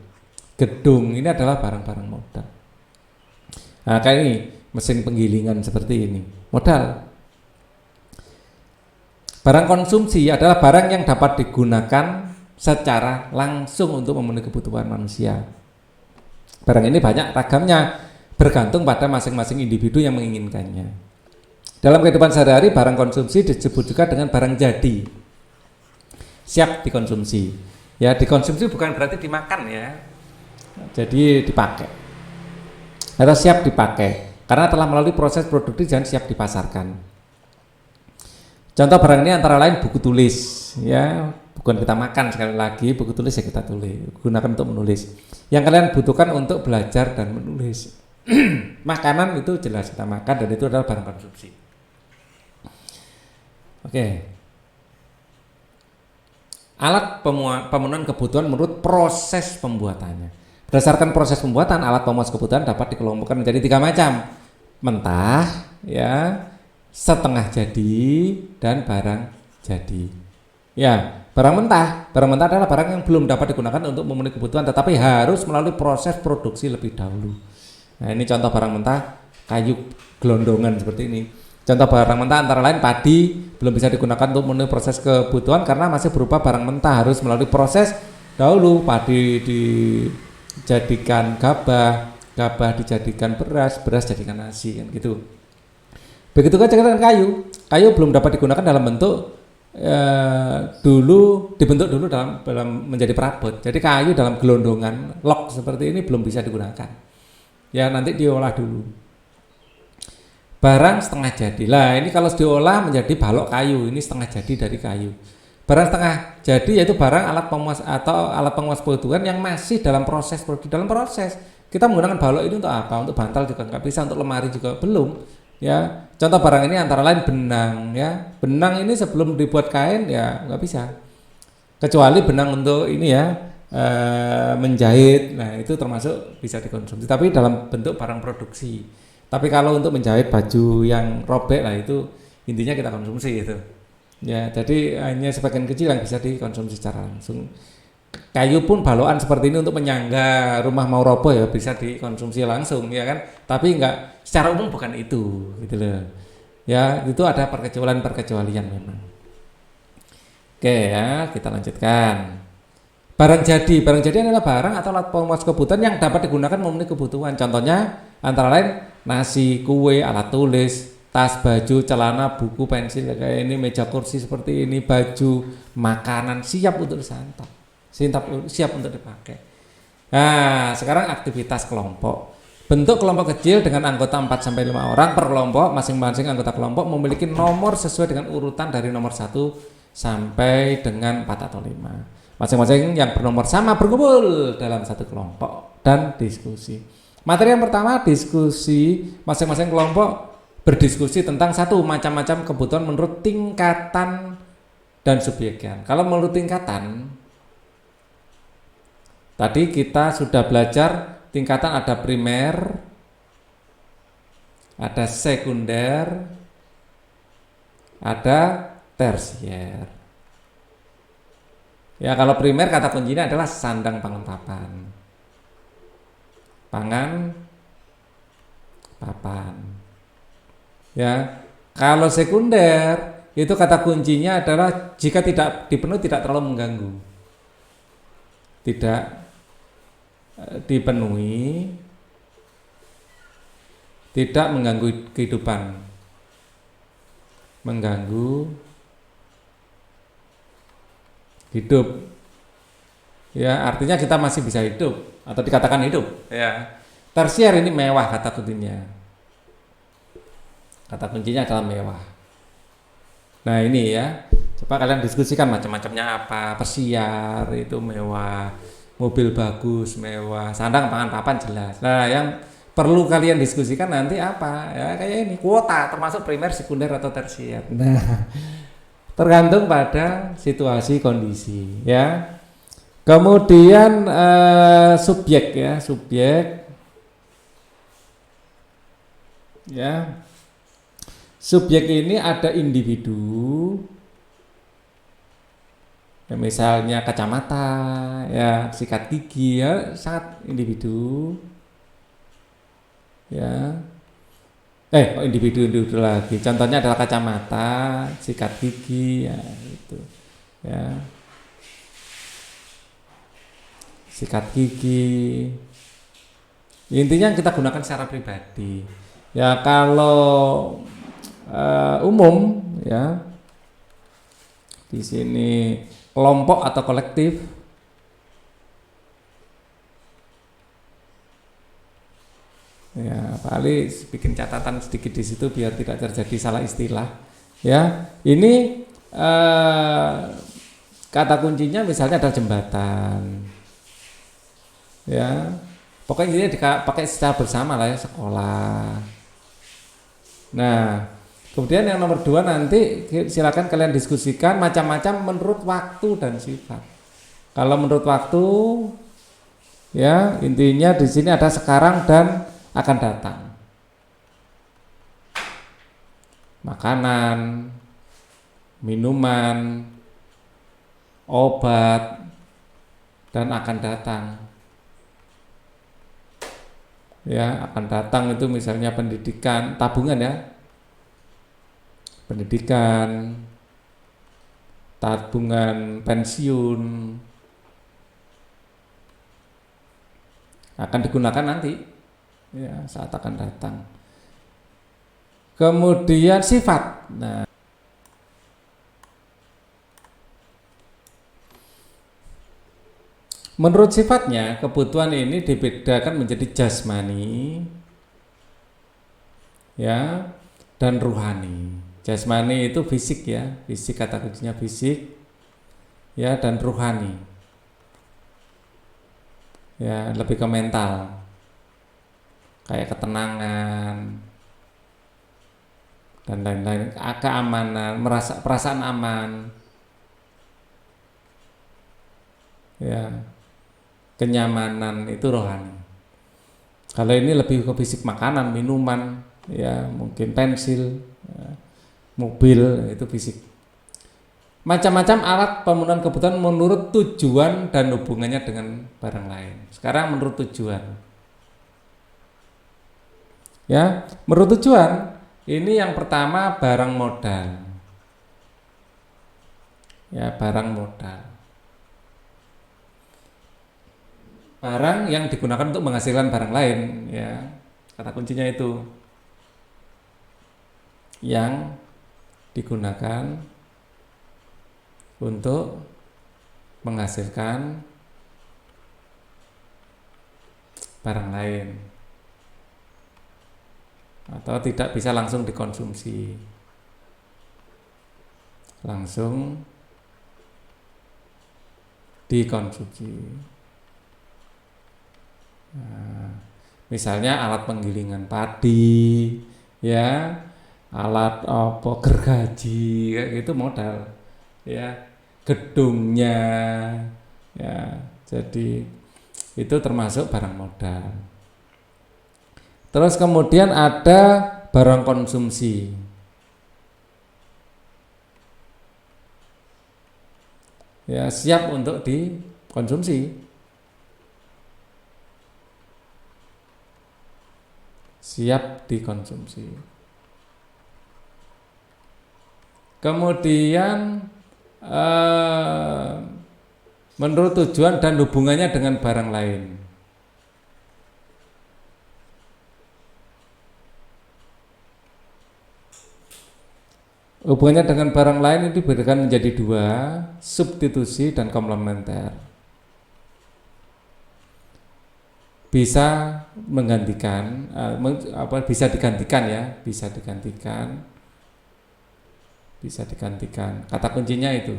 gedung. Ini adalah barang-barang modal. Nah, kayak ini mesin penggilingan seperti ini. Modal. Barang konsumsi adalah barang yang dapat digunakan secara langsung untuk memenuhi kebutuhan manusia. Barang ini banyak ragamnya, bergantung pada masing-masing individu yang menginginkannya. Dalam kehidupan sehari-hari, barang konsumsi disebut juga dengan barang jadi, siap dikonsumsi. Ya, dikonsumsi bukan berarti dimakan ya, jadi dipakai atau siap dipakai karena telah melalui proses produksi dan siap dipasarkan. Contoh barang ini antara lain buku tulis, ya bukan kita makan sekali lagi, buku tulis ya kita tulis, gunakan untuk menulis. Yang kalian butuhkan untuk belajar dan menulis. Makanan itu jelas kita makan dan itu adalah barang konsumsi. Oke. Alat pemenuhan kebutuhan menurut proses pembuatannya. Berdasarkan proses pembuatan, alat pemenuhan kebutuhan dapat dikelompokkan menjadi 3 macam. Mentah, ya, setengah jadi dan barang jadi. Ya, barang mentah adalah barang yang belum dapat digunakan untuk memenuhi kebutuhan tetapi harus melalui proses produksi lebih dahulu. Nah, ini contoh barang mentah, kayu gelondongan seperti ini. Contoh barang mentah antara lain padi belum bisa digunakan untuk memenuhi proses kebutuhan karena masih berupa barang mentah, harus melalui proses dahulu. Padi dijadikan gabah dijadikan beras jadikan nasi kan gitu. Begitu saja dengan kayu belum dapat digunakan dalam bentuk dibentuk dulu dalam menjadi perabot. Jadi kayu dalam gelondongan log seperti ini belum bisa digunakan. Ya nanti diolah dulu. Barang setengah jadi. Lah ini kalau diolah menjadi balok kayu, ini setengah jadi dari kayu. Barang setengah jadi yaitu barang alat pemuas atau alat penguas kebutuhan yang masih dalam proses produksi. Dalam proses kita menggunakan balok ini untuk apa? Untuk bantal juga nggak bisa, untuk lemari juga belum. Ya, contoh barang ini antara lain benang. Ya, benang ini sebelum dibuat kain ya nggak bisa. Kecuali benang untuk ini ya menjahit. Nah itu termasuk bisa dikonsumsi. Tapi dalam bentuk barang produksi. Tapi kalau untuk menjahit baju yang robek lah itu intinya kita konsumsi itu. Ya, jadi hanya sebagian kecil yang bisa dikonsumsi secara langsung. Kayu pun balokan seperti ini untuk menyangga rumah mau roboh ya bisa dikonsumsi langsung ya kan. Tapi enggak secara umum bukan itu gitu loh. Ya, itu ada perkecualian memang. Oke ya, kita lanjutkan. Barang jadi adalah barang atau alat pemuas kebutuhan yang dapat digunakan memenuhi kebutuhan. Contohnya antara lain nasi, kue, alat tulis, tas, baju, celana, buku, pensil kayak ini, meja kursi seperti ini, baju, makanan siap untuk disantap, siap untuk dipakai. Nah, sekarang aktivitas kelompok. Bentuk kelompok kecil dengan anggota 4-5 orang per kelompok, masing-masing anggota kelompok memiliki nomor sesuai dengan urutan dari nomor 1 sampai dengan 4 atau 5. Masing-masing yang bernomor sama berkumpul dalam satu kelompok dan diskusi. Materi yang pertama diskusi, masing-masing kelompok berdiskusi tentang satu macam-macam kebutuhan menurut tingkatan dan subjeknya. Kalau menurut tingkatan, tadi kita sudah belajar tingkatan ada primer, ada sekunder, ada tersier. Ya, kalau primer kata kuncinya adalah sandang pangan papan. Pangan papan. Ya, kalau sekunder itu kata kuncinya adalah jika tidak dipenuhi tidak terlalu mengganggu. Tidak dipenuhi, tidak mengganggu kehidupan. Mengganggu hidup. Ya, artinya kita masih bisa hidup atau dikatakan hidup. Ya. Tersier ini mewah kata kuncinya. Kata kuncinya adalah mewah. Nah, ini ya. Coba kalian diskusikan macam-macamnya apa. Tersier itu mewah, mobil bagus mewah, sandang pangan papan jelas. Nah, yang perlu kalian diskusikan nanti apa? Ya, kayak ini, kuota termasuk primer, sekunder atau tersier. Nah, tergantung pada situasi kondisi ya. Kemudian subjek ya, subjek ya. Subjek ini ada individu ya, misalnya kacamata ya, sikat gigi ya, sangat individu ya. Individu lagi. Contohnya adalah kacamata, sikat gigi, ya itu, ya. Sikat gigi. Intinya kita gunakan secara pribadi. Ya kalau umum, ya di sini kelompok atau kolektif. Ya, Pak Ali bikin catatan sedikit di situ biar tidak terjadi salah istilah. Ya, ini kata kuncinya misalnya ada jembatan. Ya, pokoknya ini dipakai secara bersama lah ya, sekolah. Nah, kemudian yang nomor 2 nanti silakan kalian diskusikan macam-macam menurut waktu dan sifat. Kalau menurut waktu, ya intinya di sini ada sekarang dan akan datang. Makanan, minuman, obat, dan akan datang. Ya, akan datang itu misalnya pendidikan, tabungan ya. Pendidikan, tabungan pensiun akan digunakan nanti. Ya, saat akan datang. Kemudian sifat. Nah, menurut sifatnya kebutuhan ini dibedakan menjadi jasmani, ya, dan ruhani. Jasmani itu fisik ya, fisik kata kuncinya fisik, ya, dan ruhani, ya, lebih ke mental. Kayak ketenangan dan lain-lain, keamanan, perasaan aman, ya, kenyamanan itu rohani. Kalau ini lebih ke fisik, makanan, minuman, ya, mungkin pensil, ya, mobil itu fisik. Macam-macam alat pemenuhan kebutuhan menurut tujuan dan hubungannya dengan barang lain. Sekarang menurut tujuan. Ya, menurut tujuan ini yang pertama barang modal. Ya, barang modal. Barang yang digunakan untuk menghasilkan barang lain, ya. Kata kuncinya itu. Yang digunakan untuk menghasilkan barang lain. Atau tidak bisa langsung dikonsumsi, langsung dikonsumsi. Nah, misalnya alat penggilingan padi, ya, alat apa gergaji kayak gitu modal, ya, gedungnya, ya, jadi itu termasuk barang modal. Terus kemudian ada barang konsumsi, ya, siap untuk dikonsumsi, siap dikonsumsi. Kemudian menurut tujuan dan hubungannya dengan barang lain. Hubungannya dengan barang lain itu dibedakan menjadi dua, substitusi dan komplementer. Bisa menggantikan, bisa digantikan, ya, bisa digantikan, bisa digantikan. Kata kuncinya itu.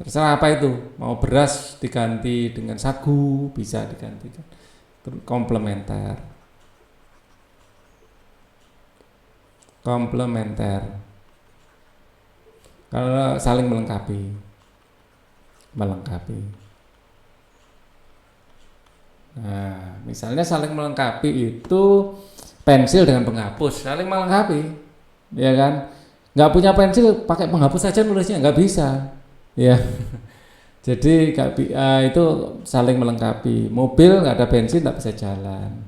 Terserah apa itu, mau beras diganti dengan sagu, bisa digantikan. Komplementer. Komplementer. Kalau saling melengkapi. Melengkapi. Nah, misalnya saling melengkapi itu pensil dengan penghapus, saling melengkapi, ya kan? Nggak punya pensil, pakai penghapus saja nulisnya nggak bisa, ya. Jadi itu saling melengkapi. Mobil nggak ada bensin nggak bisa jalan.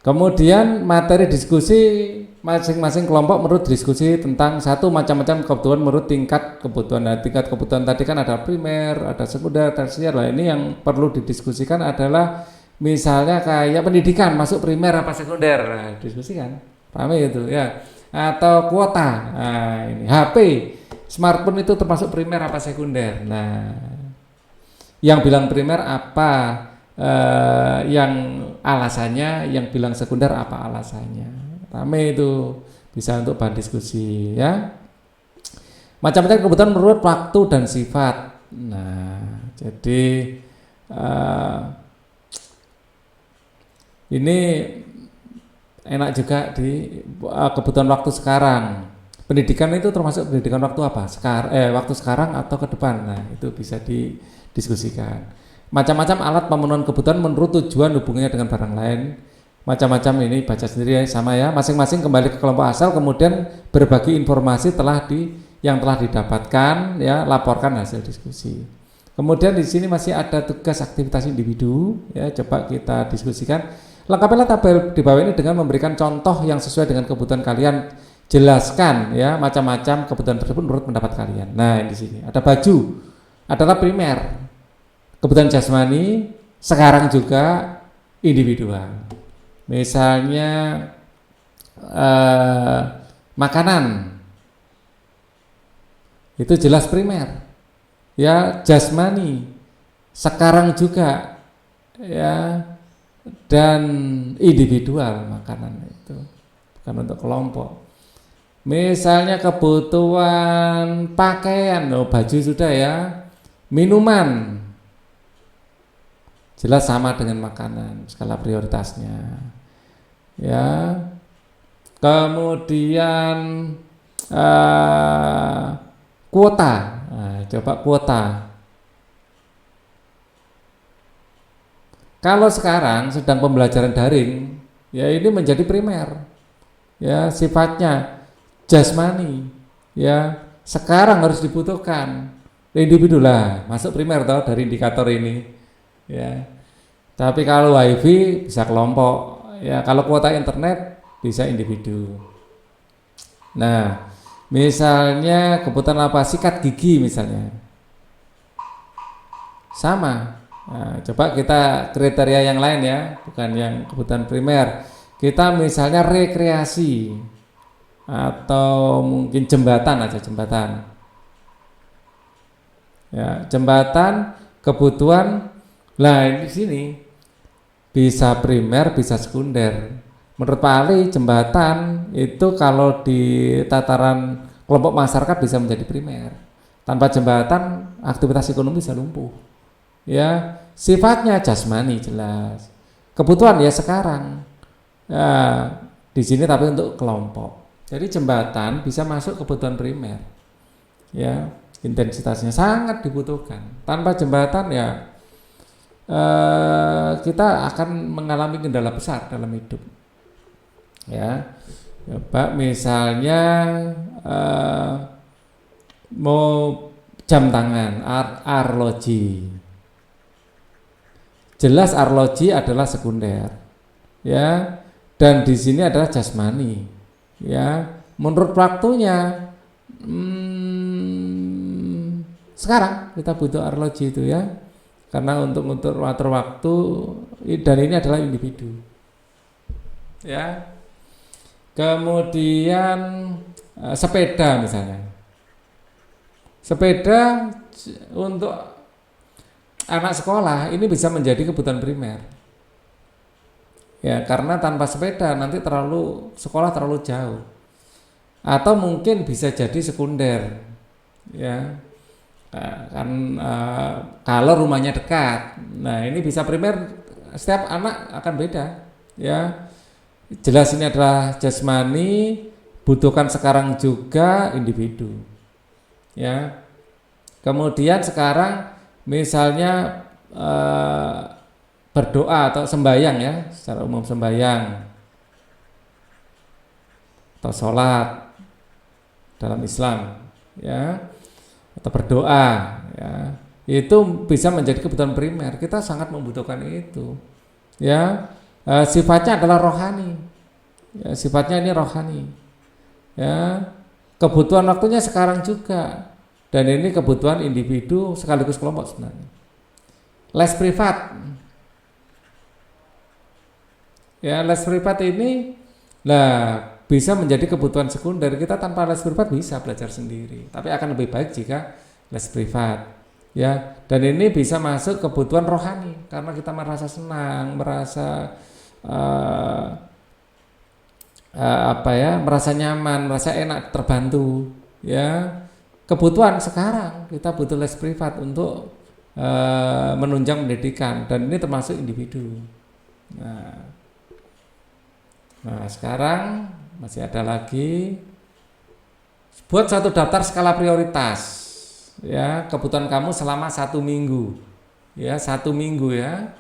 Kemudian materi diskusi masing-masing kelompok menurut diskusi tentang satu macam-macam kebutuhan menurut tingkat kebutuhan. Nah, tingkat kebutuhan tadi kan ada primer, ada sekunder, tersier. Lah ini yang perlu didiskusikan adalah misalnya kayak pendidikan masuk primer apa sekunder. Nah, diskusikan. Ramai itu, ya. Atau kuota. Nah, ini HP, smartphone itu termasuk primer apa sekunder. Nah, yang bilang primer apa? Yang alasannya, yang bilang sekunder apa alasannya. Rame itu, bisa untuk bahan diskusi, ya. Macam-macam kebutuhan menurut waktu dan sifat. Nah, jadi ini enak juga di kebutuhan waktu sekarang. Pendidikan itu termasuk pendidikan waktu apa? Waktu sekarang atau ke depan. Nah, itu bisa didiskusikan. Macam-macam alat pemenuhan kebutuhan menurut tujuan hubungannya dengan barang lain. Macam-macam ini baca sendiri, ya, sama, ya. Masing-masing kembali ke kelompok asal, kemudian berbagi informasi yang telah didapatkan, ya, laporkan hasil diskusi. Kemudian di sini masih ada tugas aktivitas individu, ya, coba kita diskusikan. Lengkapilah tabel di bawah ini dengan memberikan contoh yang sesuai dengan kebutuhan kalian. Jelaskan, ya, macam-macam kebutuhan tersebut menurut pendapat kalian. Nah, di sini ada baju adalah primer. Kebutuhan jasmani sekarang juga individual. Misalnya makanan itu jelas primer, ya, jasmani sekarang juga, ya, dan individual makanan itu, bukan untuk kelompok. Misalnya kebutuhan pakaian, baju sudah, ya, minuman jelas sama dengan makanan skala prioritasnya, ya. Kemudian kuota, nah, coba kuota. Kalau sekarang sedang pembelajaran daring, ya, ini menjadi primer, ya, sifatnya jasmani, ya, sekarang harus dibutuhkan. Individu lah masuk primer toh dari indikator ini, ya. Tapi kalau wifi bisa kelompok, ya. Kalau kuota internet bisa individu. Nah, misalnya kebutuhan apa, sikat gigi misalnya, sama. Nah, coba kita kriteria yang lain, ya, bukan yang kebutuhan primer. Kita misalnya rekreasi atau mungkin jembatan aja, jembatan, ya, jembatan kebutuhan. Nah, di sini bisa primer, bisa sekunder. Menurut Pak Ali, jembatan itu kalau di tataran kelompok masyarakat bisa menjadi primer. Tanpa jembatan aktivitas ekonomi bisa lumpuh. Ya, sifatnya jasmani jelas. Kebutuhan ya sekarang. Ya, di sini tapi untuk kelompok. Jadi jembatan bisa masuk kebutuhan primer. Ya, intensitasnya sangat dibutuhkan. Tanpa jembatan ya kita akan mengalami kendala besar dalam hidup. Ya, coba misalnya mau jam tangan, arloji. Jelas arloji adalah sekunder, ya, dan di sini adalah jasmani, ya. Menurut waktunya, sekarang kita butuh arloji itu ya, karena untuk ngatur waktu, dan ini adalah individu, ya. Kemudian sepeda misalnya, sepeda untuk anak sekolah ini bisa menjadi kebutuhan primer, ya, karena tanpa sepeda nanti sekolah terlalu jauh, atau mungkin bisa jadi sekunder, ya, kan kalau rumahnya dekat. Nah ini bisa primer, setiap anak akan beda, ya. Jelas ini adalah jasmani, butuhkan sekarang juga individu, ya. Kemudian sekarang misalnya berdoa atau sembahyang, ya, secara umum sembahyang atau sholat dalam Islam, ya, atau berdoa, ya, itu bisa menjadi kebutuhan primer. Kita sangat membutuhkan itu, ya. Sifatnya adalah rohani, ya, sifatnya ini rohani, ya. Kebutuhan waktunya sekarang juga, dan ini kebutuhan individu sekaligus kelompok sebenarnya. Les privat, ya, les privat ini bisa menjadi kebutuhan sekunder. Kita tanpa les privat bisa belajar sendiri, tapi akan lebih baik jika les privat, ya. Dan ini bisa masuk kebutuhan rohani karena kita merasa senang, merasa merasa nyaman, merasa enak, terbantu, ya. Kebutuhan sekarang kita butuh les privat untuk menunjang pendidikan, dan ini termasuk individu. Nah sekarang masih ada lagi, buat satu daftar skala prioritas, ya, kebutuhan kamu selama 1 minggu, ya, 1 minggu, ya,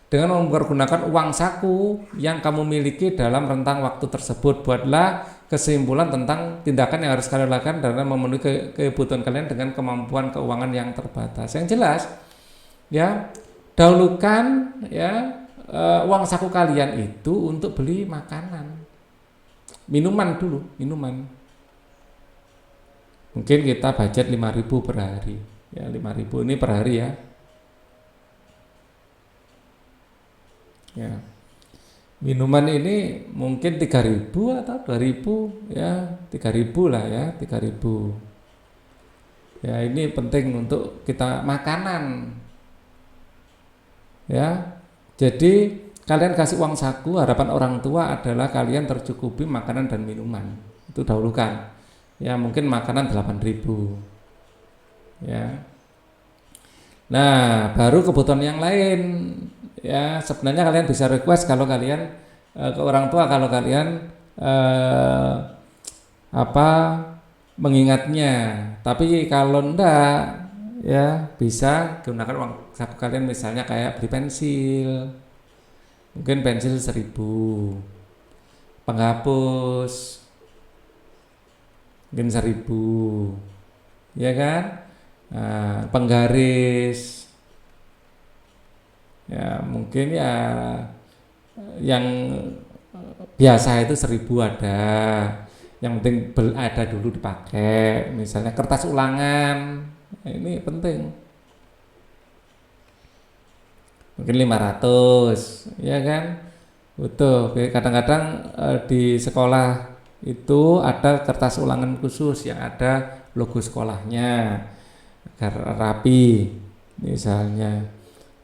dengan mempergunakan uang saku yang kamu miliki dalam rentang waktu tersebut. Buatlah kesimpulan tentang tindakan yang harus kalian lakukan dalam memenuhi kebutuhan kalian dengan kemampuan keuangan yang terbatas. Yang jelas, ya, dahulukan, ya, uang saku kalian itu untuk beli makanan, minuman dulu, minuman. Mungkin kita budget 5.000 per hari, ya, 5.000 ini per hari, ya. Ya, minuman ini mungkin 3.000 atau 2.000, ya, 3.000 lah, ya, 3.000. Ya, ini penting untuk kita makanan, ya. Jadi kalian kasih uang saku, harapan orang tua adalah kalian tercukupi makanan dan minuman. Itu dahulukan, ya, mungkin makanan 8.000, ya. Nah baru kebutuhan yang lain, ya, sebenarnya kalian bisa request kalau kalian ke orang tua, kalau kalian mengingatnya. Tapi kalau enggak, ya, bisa gunakan uang saku kalian, misalnya kayak beli pensil, mungkin pensil 1.000, penghapus mungkin 1.000, ya kan, penggaris, ya, mungkin, ya, yang biasa itu 1.000 ada, yang penting ada dulu dipakai. Misalnya kertas ulangan, ini penting, mungkin 500, ya kan, butuh. Kadang-kadang di sekolah itu ada kertas ulangan khusus yang ada logo sekolahnya agar rapi, misalnya.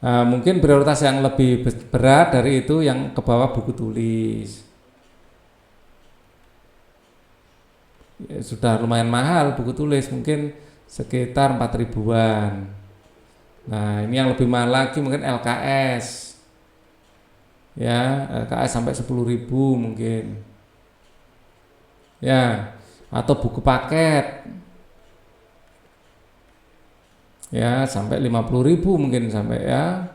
Mungkin prioritas yang lebih berat dari itu yang ke bawah buku tulis. ya, sudah lumayan mahal buku tulis, mungkin sekitar 4 ribuan. Nah, ini yang lebih mahal lagi mungkin LKS. Ya, LKS sampai 10.000 mungkin. Ya, atau buku paket. Ya, sampai 50.000 mungkin sampai ya.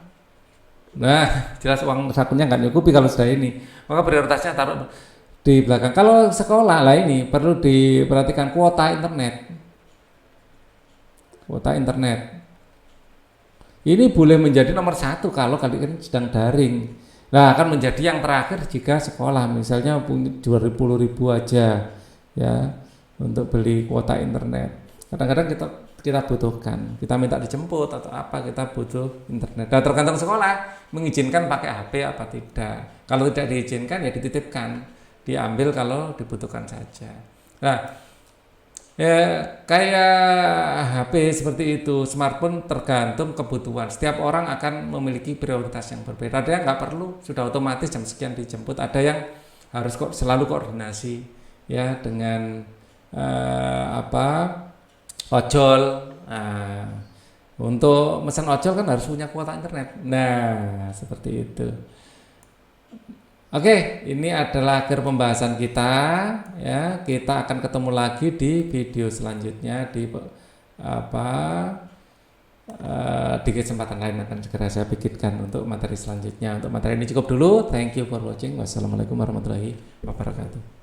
Nah, jelas uang sakunya nggak nyukupi kalau sudah ini. Maka prioritasnya taruh di belakang. Kalau sekolah lah ini perlu diperhatikan kuota internet. Kuota internet. Ini boleh menjadi nomor satu kalau kalian sedang daring. Nah, akan menjadi yang terakhir jika sekolah, misalnya punya 20.000 aja ya untuk beli kuota internet. Kadang-kadang kita butuhkan, kita minta dijemput atau apa, kita butuh internet. Nah, tergantung sekolah mengizinkan pakai HP apa tidak. Kalau tidak diizinkan ya dititipkan, diambil kalau dibutuhkan saja. Nah, ya kayak HP seperti itu, smartphone tergantung kebutuhan. Setiap orang akan memiliki prioritas yang berbeda. Ada yang nggak perlu, sudah otomatis jam sekian dijemput. Ada yang harus kok selalu koordinasi ya dengan ojol. Nah, untuk pesan ojol kan harus punya kuota internet. Nah, seperti itu. Oke, ini adalah akhir pembahasan kita ya. Kita akan ketemu lagi di video selanjutnya di apa di kesempatan lain akan segera saya pikirkan untuk materi selanjutnya. Untuk materi ini cukup dulu. Thank you for watching. Wassalamualaikum warahmatullahi wabarakatuh.